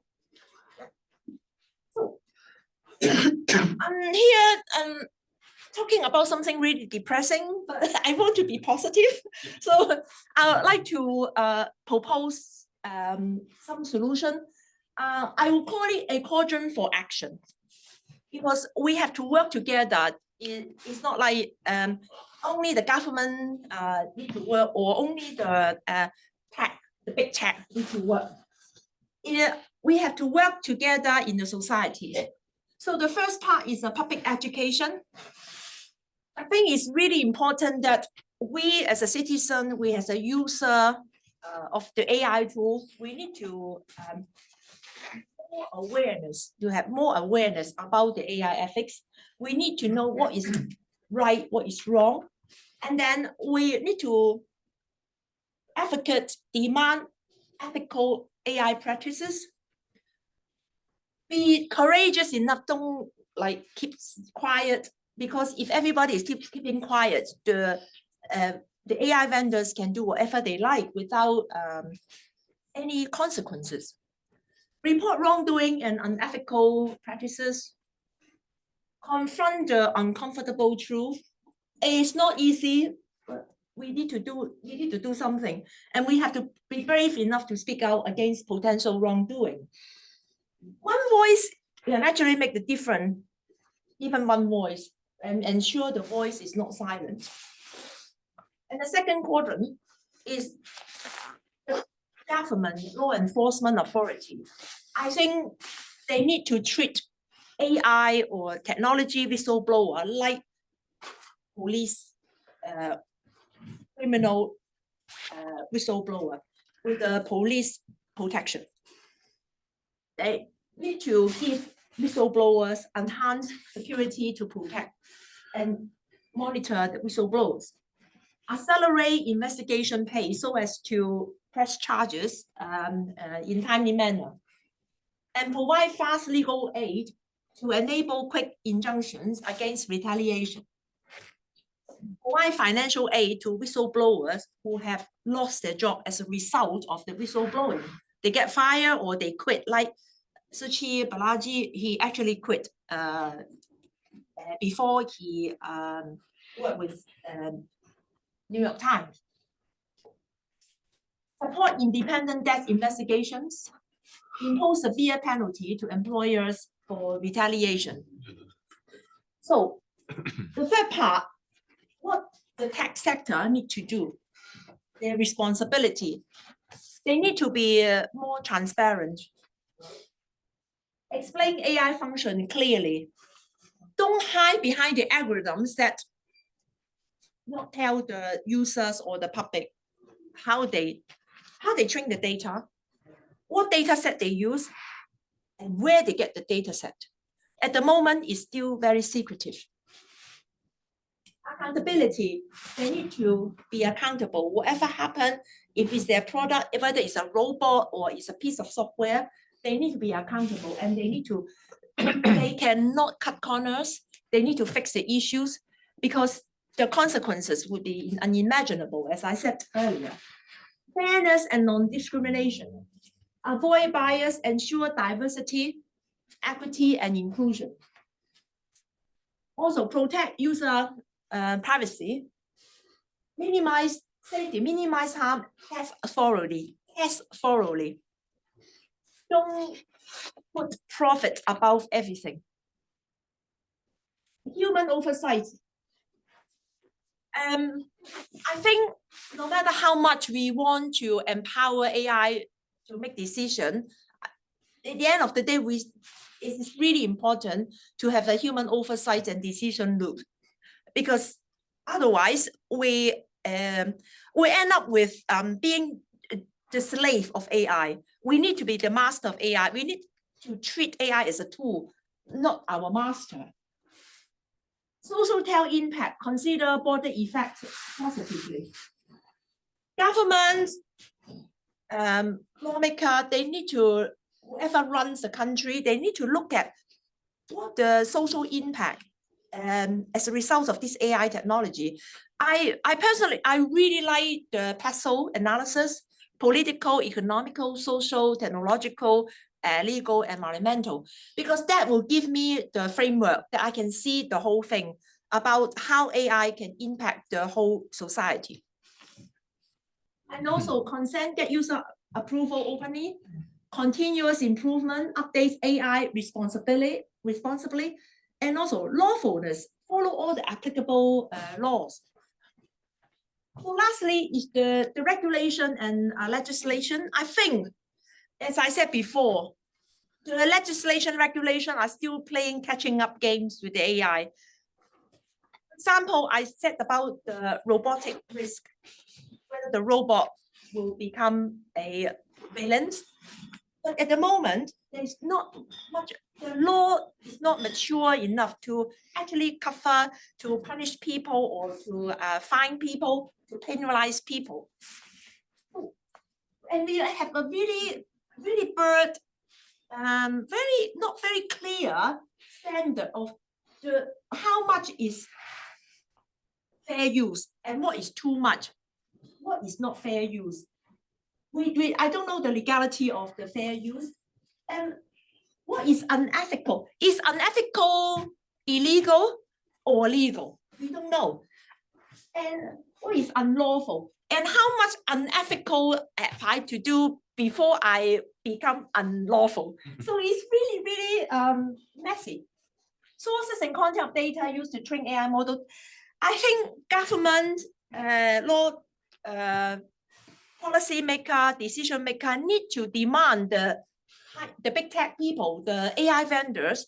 So I'm here talking about something really depressing, but I want to be positive. So I would like to propose some solution. I will call it a quadrant for action, because we have to work together. It's not like only the government need to work, or only the big tech need to work. We have to work together in the society. So the first part is public education. I think it's really important that we as a citizen, we as a user of the AI tools, we need to have more awareness about the AI ethics. We need to know what is right, what is wrong. And then we need to demand ethical AI practices. Be courageous enough, don't keep quiet, because if everybody is keeping quiet, the AI vendors can do whatever they like without any consequences. Report wrongdoing and unethical practices. Confront the uncomfortable truth. It's not easy, but we need to do something, and we have to be brave enough to speak out against potential wrongdoing. One voice can actually make the difference. Even one voice, and ensure the voice is not silent. And the second quadrant is the government, law enforcement authority. I think they need to treat AI or technology whistleblower like police, criminal whistleblower with the police protection. They need to give whistleblowers enhanced security to protect and monitor the whistleblowers. Accelerate investigation pace so as to press charges in timely manner. And provide fast legal aid to enable quick injunctions against retaliation. Provide financial aid to whistleblowers who have lost their job as a result of the whistleblowing. They get fired or they quit, like Suchi Balaji, he actually quit before he worked with New York Times. Support independent death investigations. Impose severe penalty to employers for retaliation. So the third part, what the tech sector need to do, their responsibility. They need to be more transparent. Explain AI function clearly. Don't hide behind the algorithms that not tell the users or the public how they train the data, what data set they use, and where they get the data set. At the moment, it's still very secretive. Accountability, they need to be accountable. Whatever happened, if it's their product, whether it's a robot or it's a piece of software, they need to be accountable, and they need to, they cannot cut corners. They need to fix the issues, because the consequences would be unimaginable, as I said earlier. Fairness and non-discrimination. Avoid bias, ensure diversity, equity, and inclusion. Also protect user privacy. Minimize safety, minimize harm, test thoroughly. Don't put profit above everything. Human oversight. I think no matter how much we want to empower AI to make decisions, at the end of the day, it's really important to have a human oversight and decision loop, because otherwise we end up with being the slave of AI. We need to be the master of AI. We need to treat AI as a tool, not our master. Social tail impact, consider border effects positively. Governments, lawmakers, they need to whoever runs the country, they need to look at what the social impact as a result of this AI technology. I personally, I really like the PESO analysis, political, economical, social, technological, legal, environmental, because that will give me the framework that I can see the whole thing about how AI can impact the whole society. And also consent, get user approval openly, continuous improvement, updates AI responsibly, and also lawfulness, follow all the applicable laws. So lastly is the regulation and legislation. I think, as I said before, the legislation regulation are still playing catching up games with the AI. For example, I said about the robotic risk, whether the robot will become a villain. But at the moment, there's not much, the law is not mature enough to actually cover, to punish people or to fine people, to penalize people. And we have a really blurred, not very clear standard of how much is fair use and what is too much, what is not fair use. I don't know the legality of the fair use. And what is unethical? Is unethical illegal or legal? We don't know. And what is unlawful? And how much unethical have I to do before I become unlawful? So it's really messy. Sources and content of data used to train AI model. I think government, law, policy maker, decision maker need to demand the big tech people, the AI vendors,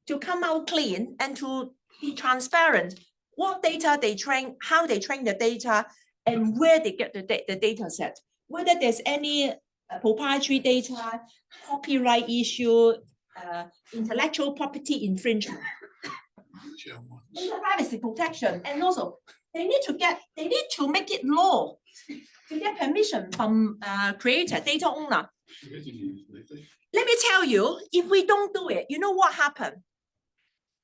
to come out clean and to be transparent. What data they train, how they train the data, and where they get the data set. Whether there's any proprietary data, copyright issue, intellectual property infringement, data privacy protection, and also they need to make it law to get permission from creator, data owner. Let me tell you, if we don't do it, you know what happened?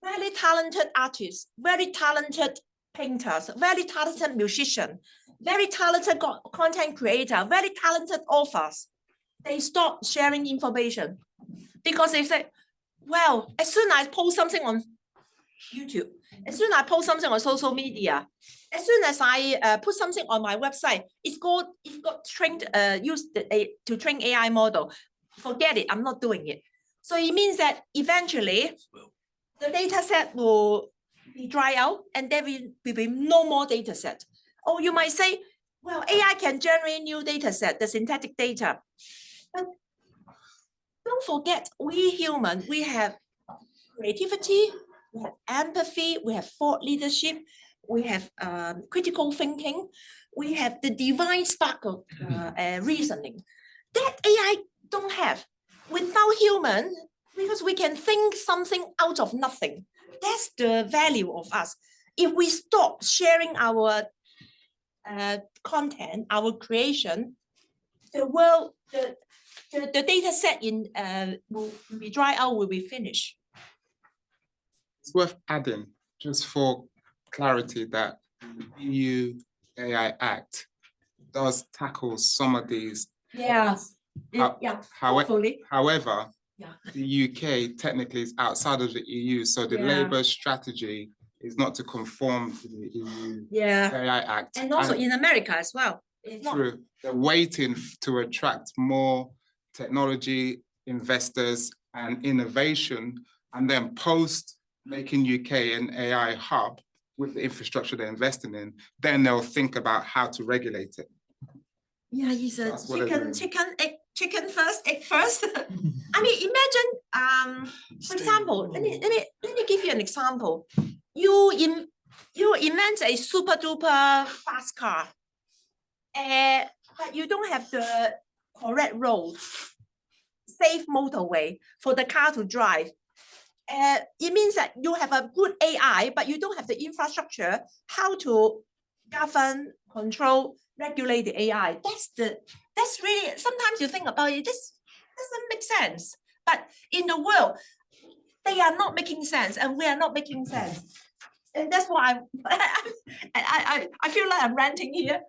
Very talented artists, very talented painters, very talented musician, very talented content creator, very talented authors. They stop sharing information because they say, well, as soon as I post something on YouTube, as soon as I post something on social media, as soon as I put something on my website, it got trained, used to train AI model. Forget it, I'm not doing it. So it means that eventually the data set will be dry out and there will be no more data set. Or you might say, well, AI can generate new data set, the synthetic data. But don't forget, we human, we have creativity, we have empathy, we have thought leadership, we have critical thinking, we have the divine spark of reasoning. That AI don't have. Without human, because we can think something out of nothing. That's the value of us. If we stop sharing our content, our creation, the world, the data set will be dry out, will be finished. It's worth adding, just for clarity, that the EU AI Act does tackle some of these. Yes. However, yeah. The UK technically is outside of the EU, so the Labour strategy is not to conform to the EU AI Act. And also in America as well. True. They're waiting to attract more technology investors and innovation, and then post making UK an AI hub with the infrastructure they're investing in, then they'll think about how to regulate it. Yeah, it's a chicken first, egg first. I mean, imagine, for example, let me give you an example. You invent a super duper fast car, but you don't have the correct road, safe motorway for the car to drive. It means that you have a good AI, but you don't have the infrastructure, how to govern, control, regulate the AI. That's really, sometimes you think about it, that's doesn't make sense. But in the world, they are not making sense, and we are not making sense. And that's why I feel like I'm ranting here.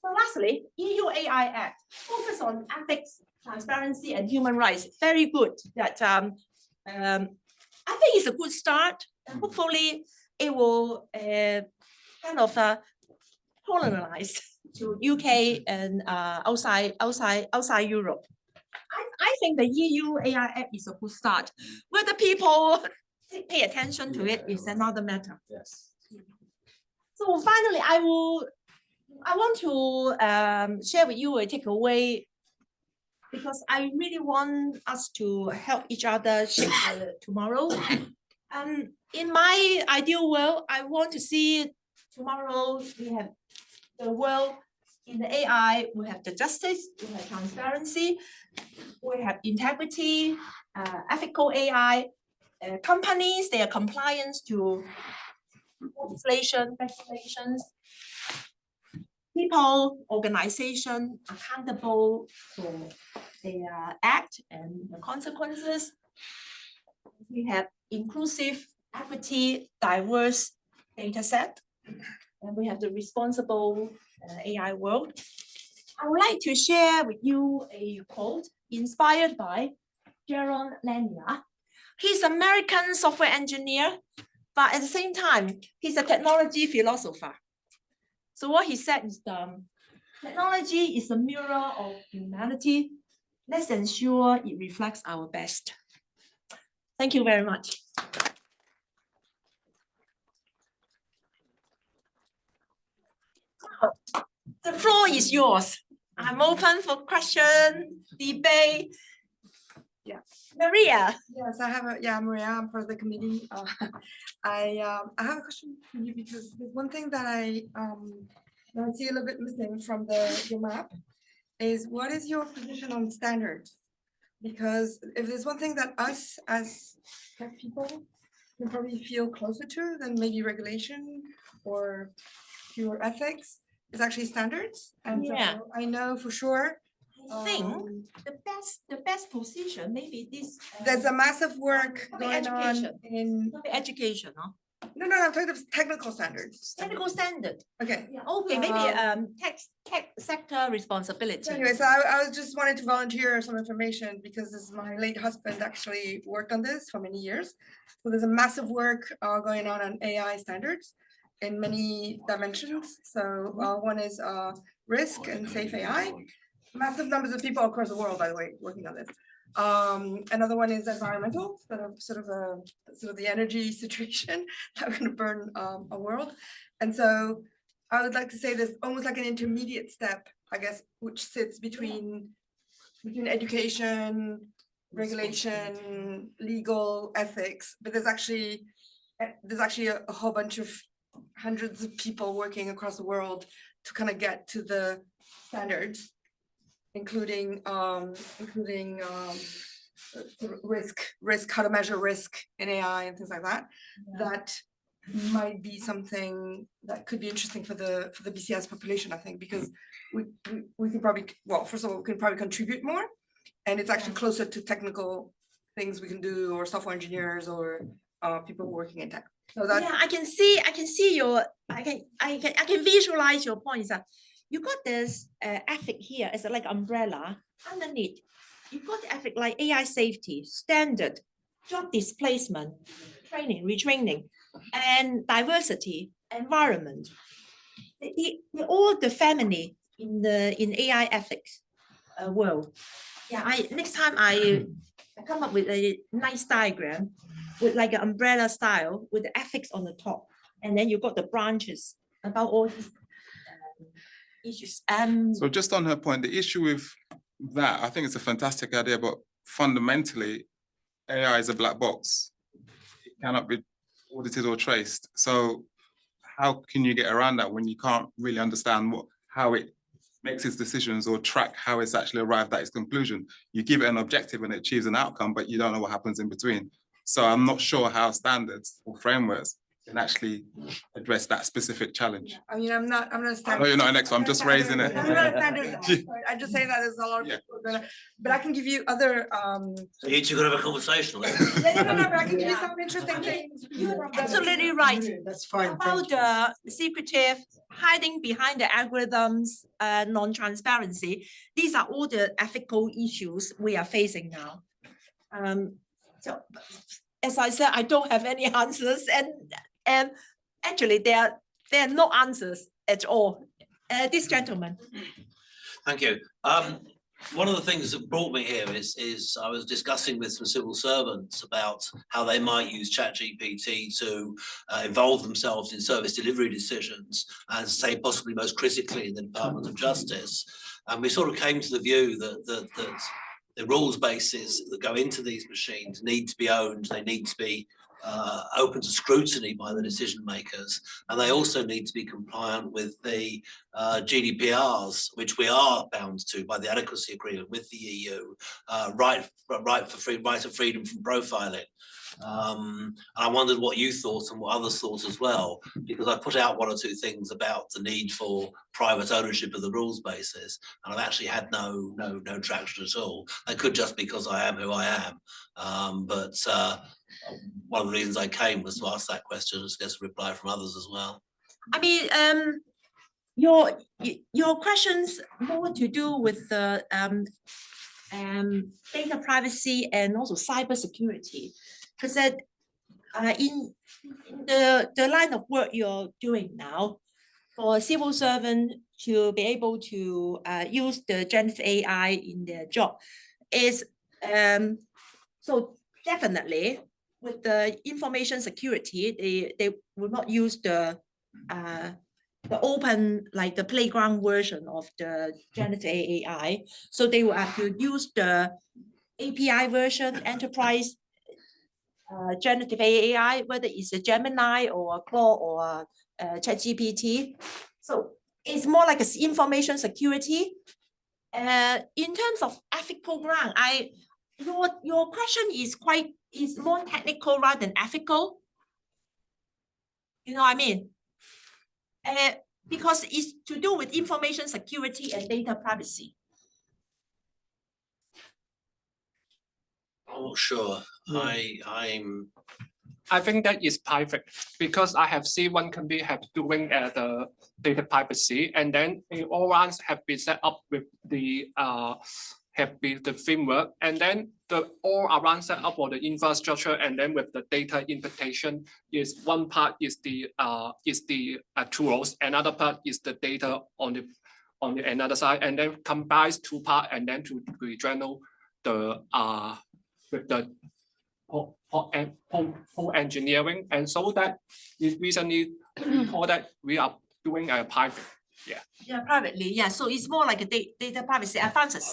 So lastly, EU AI Act focus on ethics, transparency, and human rights. Very good. That I think it's a good start. And hopefully, it will kind of colonize to UK and outside Europe. I think the EU AI Act is a good start. Whether people pay attention to it is another matter. Yes. So finally, I want to share with you a takeaway, because I really want us to help each other shape tomorrow. In my ideal world, I want to see tomorrow we have the world in the AI, we have the justice, we have transparency, we have integrity, ethical AI, companies, their compliance to legislation, regulations, people, organization accountable for their act and the consequences. We have inclusive, equity, diverse data set, and we have the responsible AI world. I would like to share with you a quote inspired by Jaron Lanier. He's an American software engineer, but at the same time, he's a technology philosopher. So what he said is, technology is a mirror of humanity. Let's ensure it reflects our best. Thank you very much. The floor is yours. I'm open for question, debate. Yeah. Maria. Yes, I have Maria, I'm for the committee. I have a question for you, because there's one thing that I see a little bit missing from your map is, what is your position on standards? Because if there's one thing that us as tech people can probably feel closer to than maybe regulation or pure ethics, is actually standards. And Yeah. so I know for sure I think the best position maybe this. there's a massive work Public going on education. in, Education, huh? no, I'm talking about technical standards. Technical standard. Okay, Yeah. Okay. Maybe tech sector responsibility. so anyway, so I was just wanted to volunteer some information, because this is my late husband actually worked on this for many years. So there's a massive work going on AI standards in many dimensions. So one is risk and safe AI. Massive numbers of people across the world, by the way, working on this. Another one is environmental, sort of the energy situation that we're going to burn a world. And so I would like to say there's almost like an intermediate step, I guess, which sits between education, regulation, legal, ethics. But there's actually a whole bunch of hundreds of people working across the world to kind of get to the standards, including risk, how to measure risk in AI and things like that. Yeah. That might be something that could be interesting for the BCS population, I think, because we can probably, well, first of all, we can probably contribute more, and it's actually closer to technical things we can do, or software engineers, or people working in tech. So that, yeah, I can see your, I can visualize your points. You got this ethic here as like umbrella underneath. You got the ethic like AI safety, standard, job displacement, training, retraining, and diversity, environment. They're all the family in AI ethics world. Yeah, next time I come up with a nice diagram with like an umbrella style with the ethics on the top, and then you got the branches about all these issues. So just on her point, the issue with that, I think it's a fantastic idea, but fundamentally, AI is a black box. It cannot be audited or traced. So how can you get around that when you can't really understand how it makes its decisions or track how it's actually arrived at its conclusion? You give it an objective and it achieves an outcome, but you don't know what happens in between. So I'm not sure how standards or frameworks can actually address that specific challenge? I mean, I'm not I standard. know you're not an expert, I'm just raising it. I'm not a standards expert. I just say that there's a lot of Yeah. people gonna, but I can give you other, So you two gonna have a conversation. no, but I can give you some interesting things. You're absolutely right. That's fine, About thank you. the secretive, hiding behind the algorithms, non-transparency, these are all the ethical issues we are facing now. So, as I said, I don't have any answers, and actually there are no answers at all. This gentleman. Thank you. One of the things that brought me here is I was discussing with some civil servants about how they might use ChatGPT to involve themselves in service delivery decisions, and say possibly most critically in the Department of Justice. And we sort of came to the view that the rules bases that go into these machines need to be owned. They need to be open to scrutiny by the decision makers, and they also need to be compliant with the GDPRs, which we are bound to by the adequacy agreement with the EU, right of freedom from profiling. And I wondered what you thought and what others thought as well, because I put out one or two things about the need for private ownership of the rules basis, and I've actually had no traction at all. That could just be because I am who I am, but one of the reasons I came was to ask that question and to get a reply from others as well. I mean, your questions more to do with the data privacy and also cybersecurity, because that in the line of work you're doing now, for a civil servant to be able to use the generative AI in their job is so definitely with the information security, they will not use the open, like the playground version of the generative AI. So they will have to use the API version, enterprise generative AI, whether it's a Gemini or a Claude or a ChatGPT. So it's more like a information security. In terms of ethical ground, your question is more technical rather than ethical. You know what I mean? Because it's to do with information security and data privacy. I'm not sure. I think that is private, because I have seen one company have doing the data privacy, and then all ones have been set up with the framework, and then the all around set up for the infrastructure, and then with the data interpretation is one part is the tools, another part is the data on the another side, and then combines two parts, and then to general the with the whole engineering, and so that is recently told that we are doing a private. Yeah, privately. Yeah, so it's more like a data privacy advances.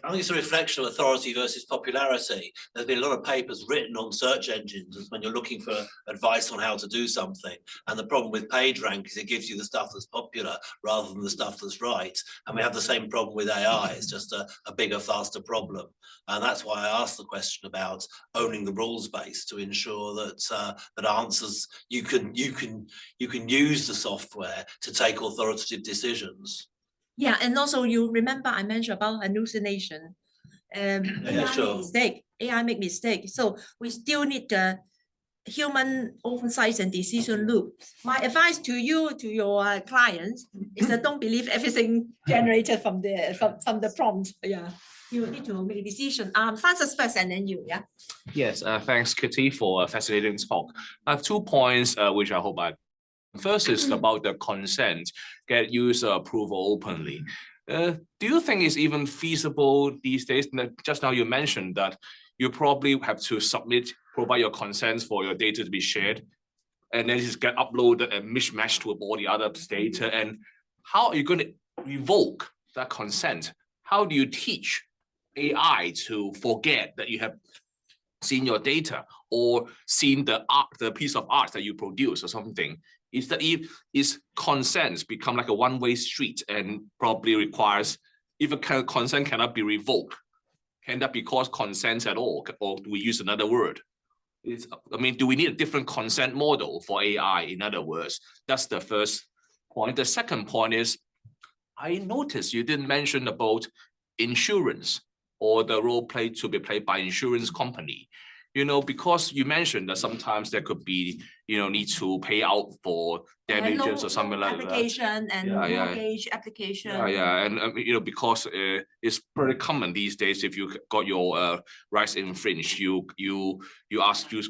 I think it's a reflection of authority versus popularity. There's been a lot of papers written on search engines when you're looking for advice on how to do something. And the problem with PageRank is it gives you the stuff that's popular rather than the stuff that's right. And we have the same problem with AI. It's just a bigger, faster problem. And that's why I asked the question about owning the rules base to ensure that that answers you can use the software to take authoritative decisions. Yeah, and also you remember I mentioned about hallucination. Sure. AI make mistake. So we still need the human oversight and decision loop. My advice to you, to your clients, is that don't believe everything generated from the prompt. Yeah, you need to make a decision. Francis first, and then you. Yeah. Yes. Thanks, Kitty, for a fascinating talk. I have 2 points which I hope I. First is about the consent, get user approval openly. Do you think it's even feasible these days? Just now you mentioned that you probably have to provide your consents for your data to be shared, and then just get uploaded and mismatched with all the other data. And how are you going to revoke that consent? How do you teach AI to forget that you have seen your data or seen the piece of art that you produce or something? Is that is consent become like a one-way street and probably requires, if a consent cannot be revoked, can that be called consent at all, or do we use another word? I mean, do we need a different consent model for AI? In other words, that's the first point. The second point is, I noticed you didn't mention about insurance or the role played to be played by insurance company. You know, because you mentioned that sometimes there could be, you know, need to pay out for damages or something like that. Application and Yeah. mortgage application. Yeah, and you know, because it's pretty common these days. If you got your rights infringed, you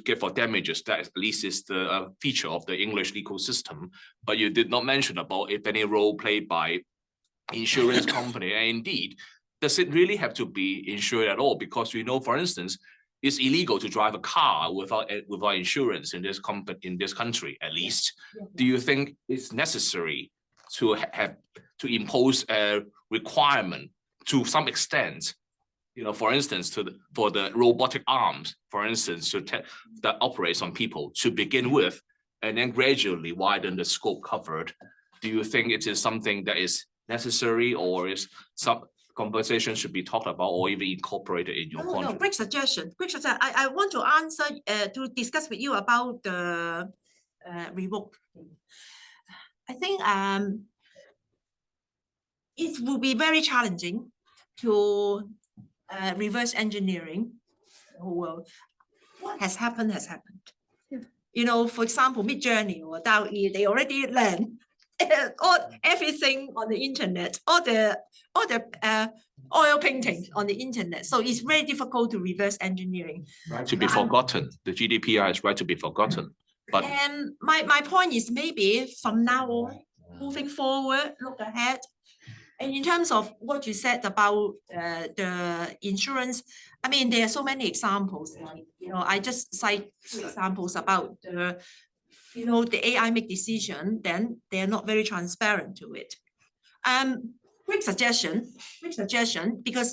get for damages. That at least is the feature of the English legal system. But you did not mention about if any role played by insurance company. And indeed, does it really have to be insured at all? Because we know, for instance, it's illegal to drive a car without insurance in this country, at least. Yeah. Do you think it's necessary to impose a requirement to some extent, you know, for instance, for the robotic arms, for instance, that operates on people to begin with, and then gradually widen the scope covered? Do you think it is something that is necessary, or is some conversation should be talked about or even incorporated in your contract? No, great suggestion. Great suggestion. I want to answer to discuss with you about the revoke. I think it will be very challenging to reverse engineering the whole world. What has happened has happened. You know, for example, Midjourney or DALL-E, they already learn everything on the internet, all the oil paintings on the internet. So it's very difficult to reverse engineering. Right to be forgotten. The GDPR is right to be forgotten. But and my point is, maybe from now on, moving forward, look ahead. And in terms of what you said about the insurance, I mean, there are so many examples. Like, you know, I just cite examples about you know, the AI make decision, then they're not very transparent to it. Quick suggestion, because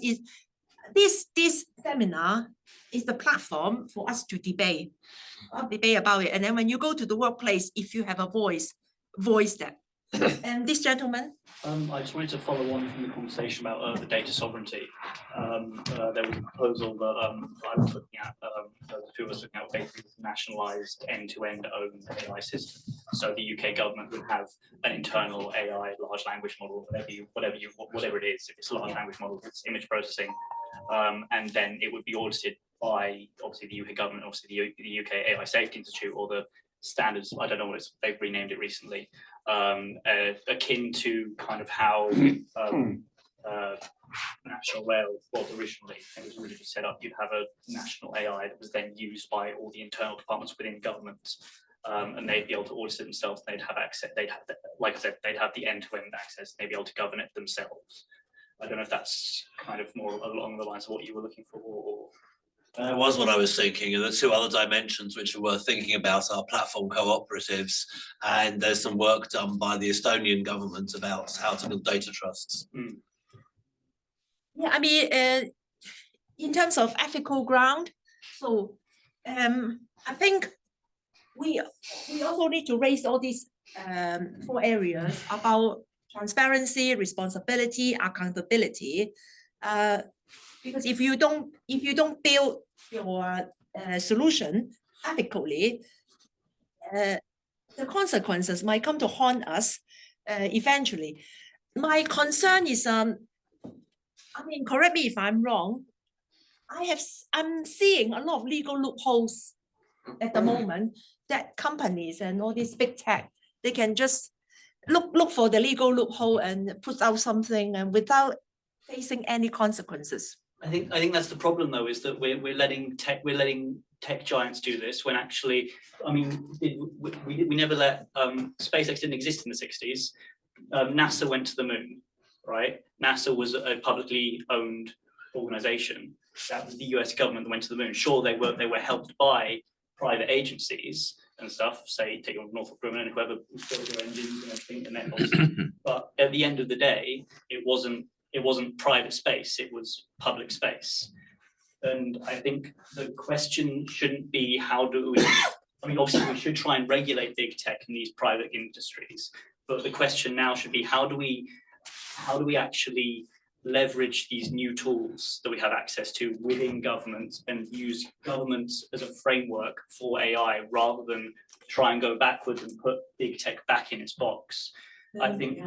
this seminar is the platform for us to debate about it. And then when you go to the workplace, if you have a voice that. And this gentleman. I just wanted to follow on from the conversation about the data sovereignty. There was a proposal that I was looking at, the few of us looking at basically nationalised end-to-end owned AI system. So the UK government would have an internal AI large language model, whatever it is. If it's a large language model, it's image processing, and then it would be audited by obviously the UK government, obviously the UK AI Safety Institute, or the standards. I don't know what they've renamed it recently. Akin to kind of how national rail was originally. It was originally set up. You'd have a national AI that was then used by all the internal departments within government, and they'd be able to audit it themselves. They'd have access. They'd have, like I said, they'd have the end-to-end access. They'd be able to govern it themselves. I don't know if that's kind of more along the lines of what you were looking for, or That was what I was thinking, and the two other dimensions which are worth thinking about are platform cooperatives, and there's some work done by the Estonian government about how to build data trusts. Yeah, I mean, in terms of ethical ground, so I think we also need to raise all these 4 areas about transparency, responsibility, accountability. Because if you don't build your solution ethically, the consequences might come to haunt us eventually. My concern is, I mean, correct me if I'm wrong, I'm seeing a lot of legal loopholes at the moment that companies and all these big tech, they can just look for the legal loophole and put out something and without facing any consequences. I think that's the problem, though, is that we're letting tech giants do this when actually, I mean, we never let SpaceX didn't exist in the 60s. NASA went to the moon, right? NASA was a publicly owned organization. That was the US government that went to the moon. Sure, they were helped by private agencies and stuff, say take Northrop Grumman and whoever built their engines and everything, and then but at the end of the day, it wasn't private space, it was public space. And I think the question shouldn't be how do we, I mean, obviously we should try and regulate big tech in these private industries, but the question now should be how do we actually leverage these new tools that we have access to within government and use government as a framework for AI rather than try and go backwards and put big tech back in its box. I think,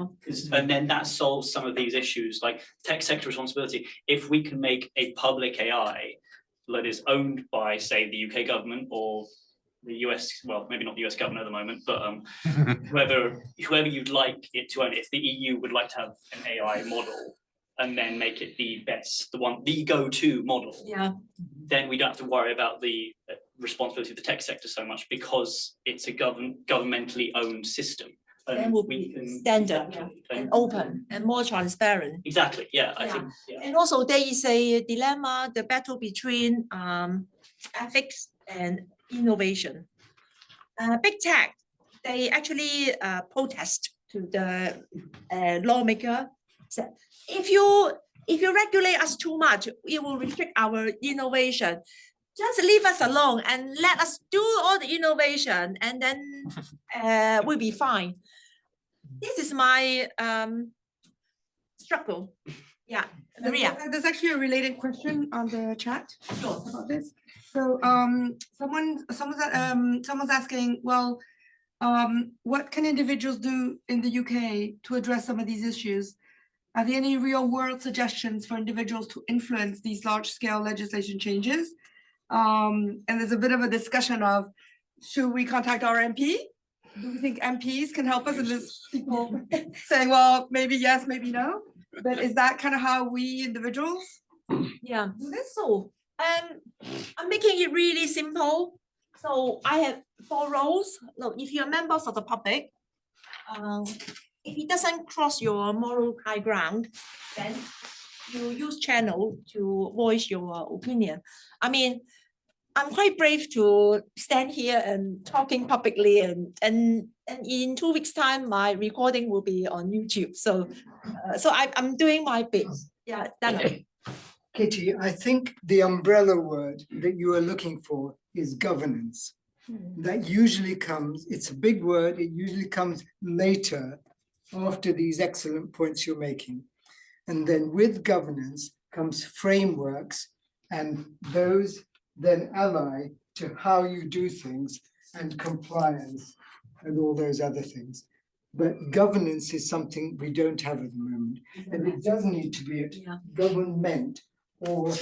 and then that solves some of these issues like tech sector responsibility. If we can make a public AI that is owned by, say, the UK government or the US, well, maybe not the US government at the moment, but whoever you'd like it to own, if the EU would like to have an AI model and then make it the best, the go-to model, then we don't have to worry about the responsibility of the tech sector so much because it's a governmentally owned system. Then will be standard and open and more transparent. Exactly, yeah, I think. And also there is a dilemma, the battle between ethics and innovation. Big tech, they actually protest to the lawmaker. So if you regulate us too much, it will restrict our innovation. Just leave us alone and let us do all the innovation, and then we'll be fine. This is my struggle. Yeah, Maria. There's actually a related question on the chat about this. So someone's asking, well, what can individuals do in the UK to address some of these issues? Are there any real world suggestions for individuals to influence these large scale legislation changes? And there's a bit of a discussion of, should we contact our MP? Do we think MPs can help us? And there's people saying, well, maybe yes, maybe no. But is that kind of how we individuals do this? So I'm making it really simple. So I have 4 roles. Look, if you're members of the public, if it doesn't cross your moral high ground, then you use channel to voice your opinion. I mean, I'm quite brave to stand here and talking publicly, and in 2 weeks' time, my recording will be on YouTube. So I'm doing my bit. Yeah, done. Kitty, I think the umbrella word that you are looking for is governance. That usually comes, it's a big word, it usually comes later after these excellent points you're making. And then with governance comes frameworks, and those then ally to how you do things and compliance and all those other things. But governance is something we don't have at the moment. And it does need to be at government or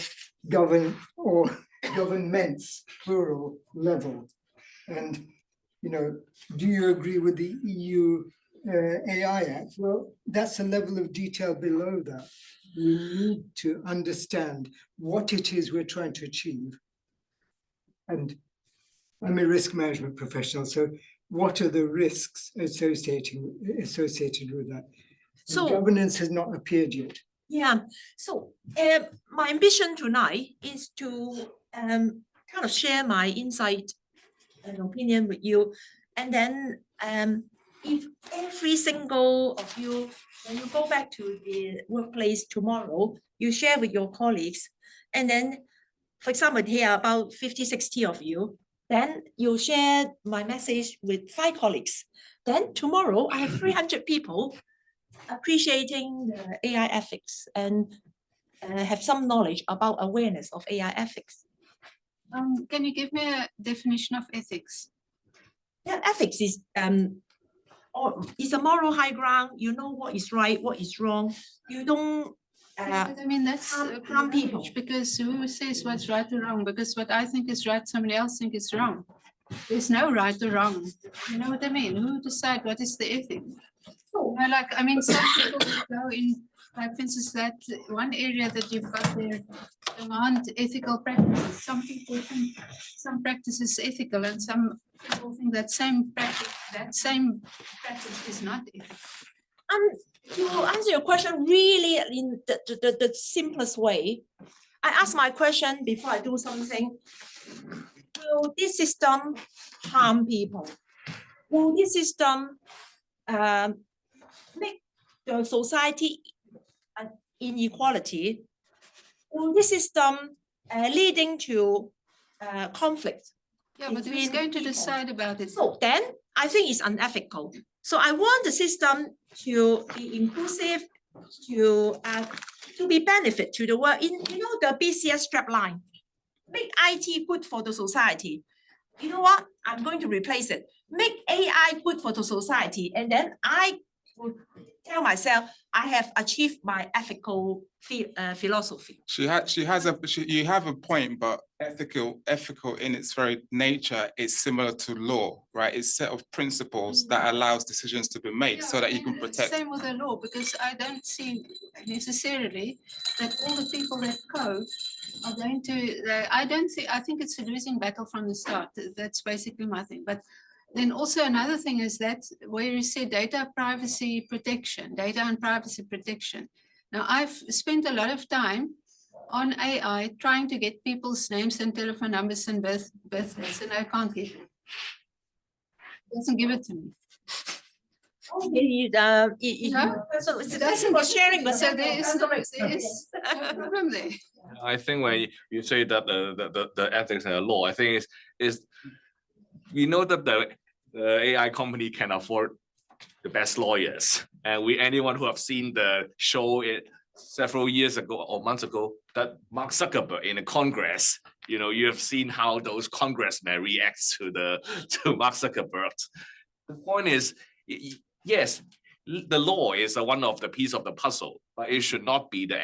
governments plural level. And do you agree with the EU AI Act? Well, that's a level of detail below that. We need to understand what it is we're trying to achieve. And I'm a risk management professional, so what are the risks associated with that? So governance has not appeared yet. Yeah, so my ambition tonight is to kind of share my insight and opinion with you. And then if every single of you, when you go back to the workplace tomorrow, you share with your colleagues, and then, for example, here about 50, 60 of you, then you share my message with 5 colleagues. Then tomorrow, I have 300 people appreciating the AI ethics and have some knowledge about awareness of AI ethics. Can you give me a definition of ethics? Yeah, ethics is it's a moral high ground. You know what is right, what is wrong. You don't. I mean, that's harm people, because who says what's right or wrong? Because what I think is right, somebody else thinks is wrong. There's no right or wrong. You know what I mean? Who decides what is the ethic? I mean, some people go in, like, for instance, that one area that you've got there around ethical practices. Some people think some practice is ethical, and some people think that same practice is not ethical. To answer your question really in the simplest way, I ask my question before I do something. Will this system harm people? Will this system make the society inequality? Will this system leading to conflict? Yeah, but who's going to decide about it? So then I think it's unethical. So I want the system to be inclusive, to to be benefit to the world. You know, the BCS strapline, make IT good for the society. You know what? I'm going to replace it. Make AI good for the society. And then I would tell myself, I have achieved my ethical philosophy. You have a point, but ethical in its very nature is similar to law, right? It's a set of principles that allows decisions to be made so that you can protect. Same with the law, because I don't see necessarily that all the people that code are going to, I think it's a losing battle from the start. That's basically my thing. But then also another thing is that where you say data and privacy protection. Now, I've spent a lot of time on AI trying to get people's names and telephone numbers and birthdays, and I can't get it. It doesn't give it to me. So thank you for sharing. But So there is no problem there. I think when you say that the ethics and the law, I think is we know that the AI company can afford the best lawyers, and anyone who have seen the show several years ago or months ago, that Mark Zuckerberg in the Congress, you have seen how those congressmen react to Mark Zuckerberg. The point is, yes, the law is one of the piece of the puzzle, but it should not be the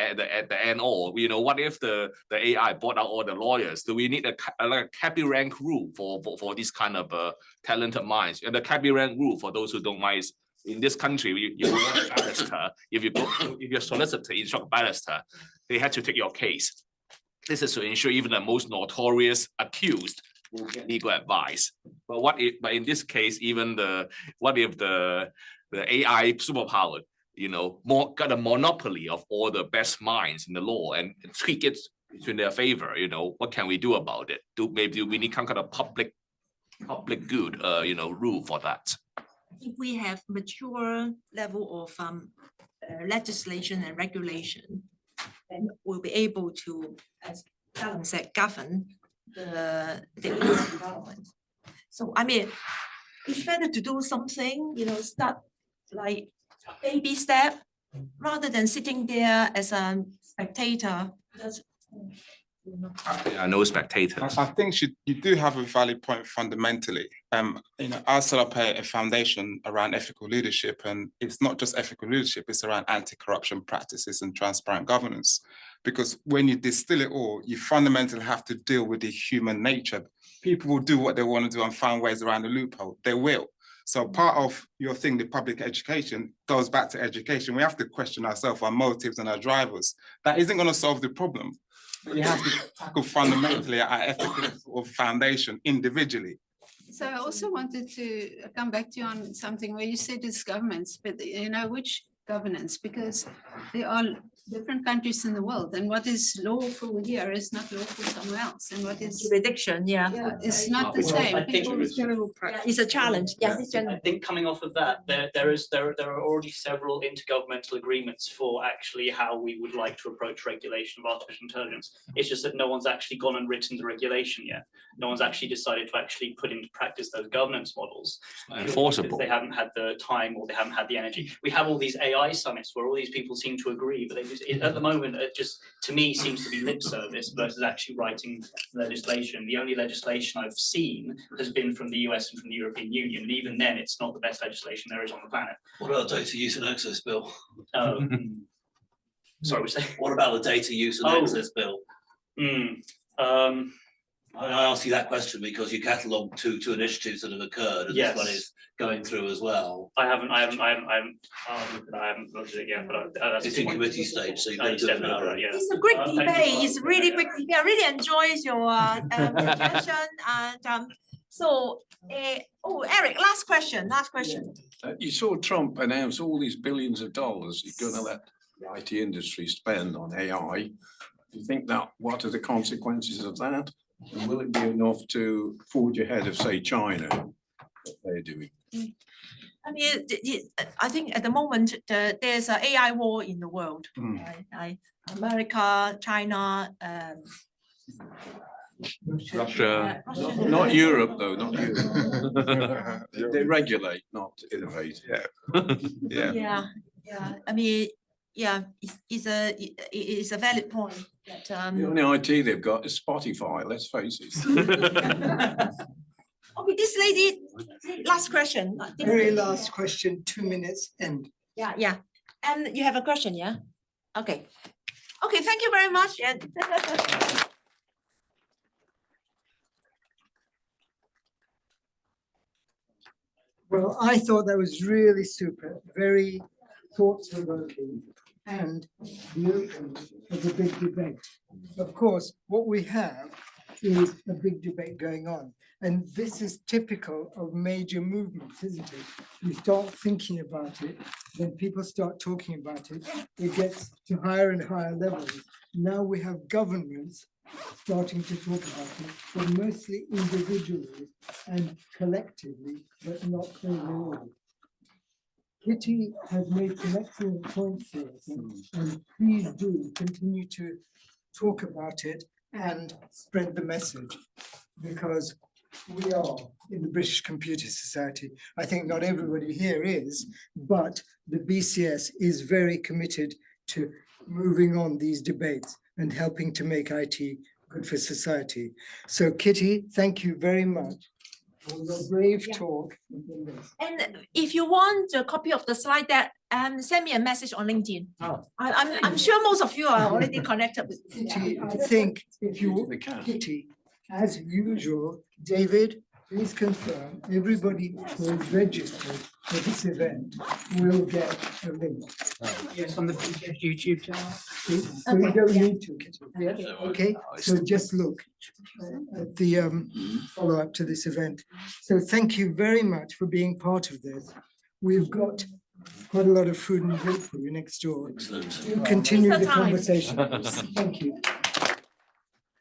end all. What if the AI bought out all the lawyers? Do we need a cappy rank rule for this kind of talented minds? And the cappy rank rule, for those who don't mind, in this country, you want a barrister. If you're solicitor, instruct barrister, they had to take your case. This is to ensure even the most notorious accused will get legal advice. But in this case, even what if the AI superpower, got a monopoly of all the best minds in the law and tweak it in their favor? What can we do about it? Maybe we need some kind of public good, rule for that. If we have mature level of legislation and regulation, then we'll be able to, as Alan said, govern the environment. So I mean, it's better to do something, start like baby step, rather than sitting there as a spectator. No spectators. I think you do have a valid point fundamentally. I set up a foundation around ethical leadership, and it's not just ethical leadership, it's around anti-corruption practices and transparent governance. Because when you distill it all, you fundamentally have to deal with the human nature. People will do what they want to do and find ways around the loophole. They will. So part of your thing, the public education, goes back to education. We have to question ourselves, our motives and our drivers. That isn't going to solve the problem. But you have to tackle fundamentally our ethical sort of foundation individually. So I also wanted to come back to you on something where you said it's governments, but which governance? Because there are different countries in the world, and what is lawful here is not lawful somewhere else, and what is jurisdiction, it's not the same. I think it's a challenge. I think coming off of that, there are already several intergovernmental agreements for actually how we would like to approach regulation of artificial intelligence. It's just that no one's actually gone and written the regulation yet. No one's actually decided to actually put into practice those governance models. Enforceable. They haven't had the time or they haven't had the energy. We have all these AI summits where all these people seem to agree, but at the moment, it just, to me, seems to be lip service versus actually writing legislation. The only legislation I've seen has been from the US and from the European Union, and even then, it's not the best legislation there is on the planet. What about the data use and access bill? Sorry, we say. What about the data use and access bill? I ask you that question because you catalogued two initiatives that have occurred, and this one is going through as well. I haven't looked at it yet, but it's in committee stage, so you better do it now. It's a great debate. It's really great debate. I really enjoyed your session. And Eric, last question. You saw Trump announce all these billions of dollars he's going to let the IT industry spend on AI. Do you think what are the consequences of that? And will it be enough to forge ahead of, say, China, what they're doing? I mean, I think at the moment there's an AI war in the world. America, China, Russia. Not Europe, though. Not Europe. They regulate, not innovate. Yeah. I mean, yeah, it's a valid point that, The only IT they've got is Spotify, let's face it. okay, this lady, last question. This Very lady- last question, 2 minutes, end. Yeah. And you have a question, yeah? Okay. Okay, thank you very much. And Well, I thought that was really super, very thought-provoking and the opening of a big debate. Of course, what we have is a big debate going on. And this is typical of major movements, isn't it? You start thinking about it, then people start talking about it, it gets to higher and higher levels. Now we have governments starting to talk about it, but mostly individually and collectively, but not overall. Kitty has made some excellent points here, and please do continue to talk about it and spread the message, because we are in the British Computer Society. I think not everybody here is, but the BCS is very committed to moving on these debates and helping to make IT good for society. So Kitty, thank you very much for your brave talk. and if you want a copy of the slide deck, send me a message on LinkedIn. Oh. I'm sure most of you are already connected with. Kitty, I think if you, They can. Kitty, as usual, David, please confirm everybody who is registered for this event will get a link. Yes, on the BCS YouTube channel. So you don't need to, Kitty. Okay, so just look at the follow-up to this event. So thank you very much for being part of this. We've got quite a lot of food and drink for you next door. Excellent. You continue It's the the time. conversation. Thank you.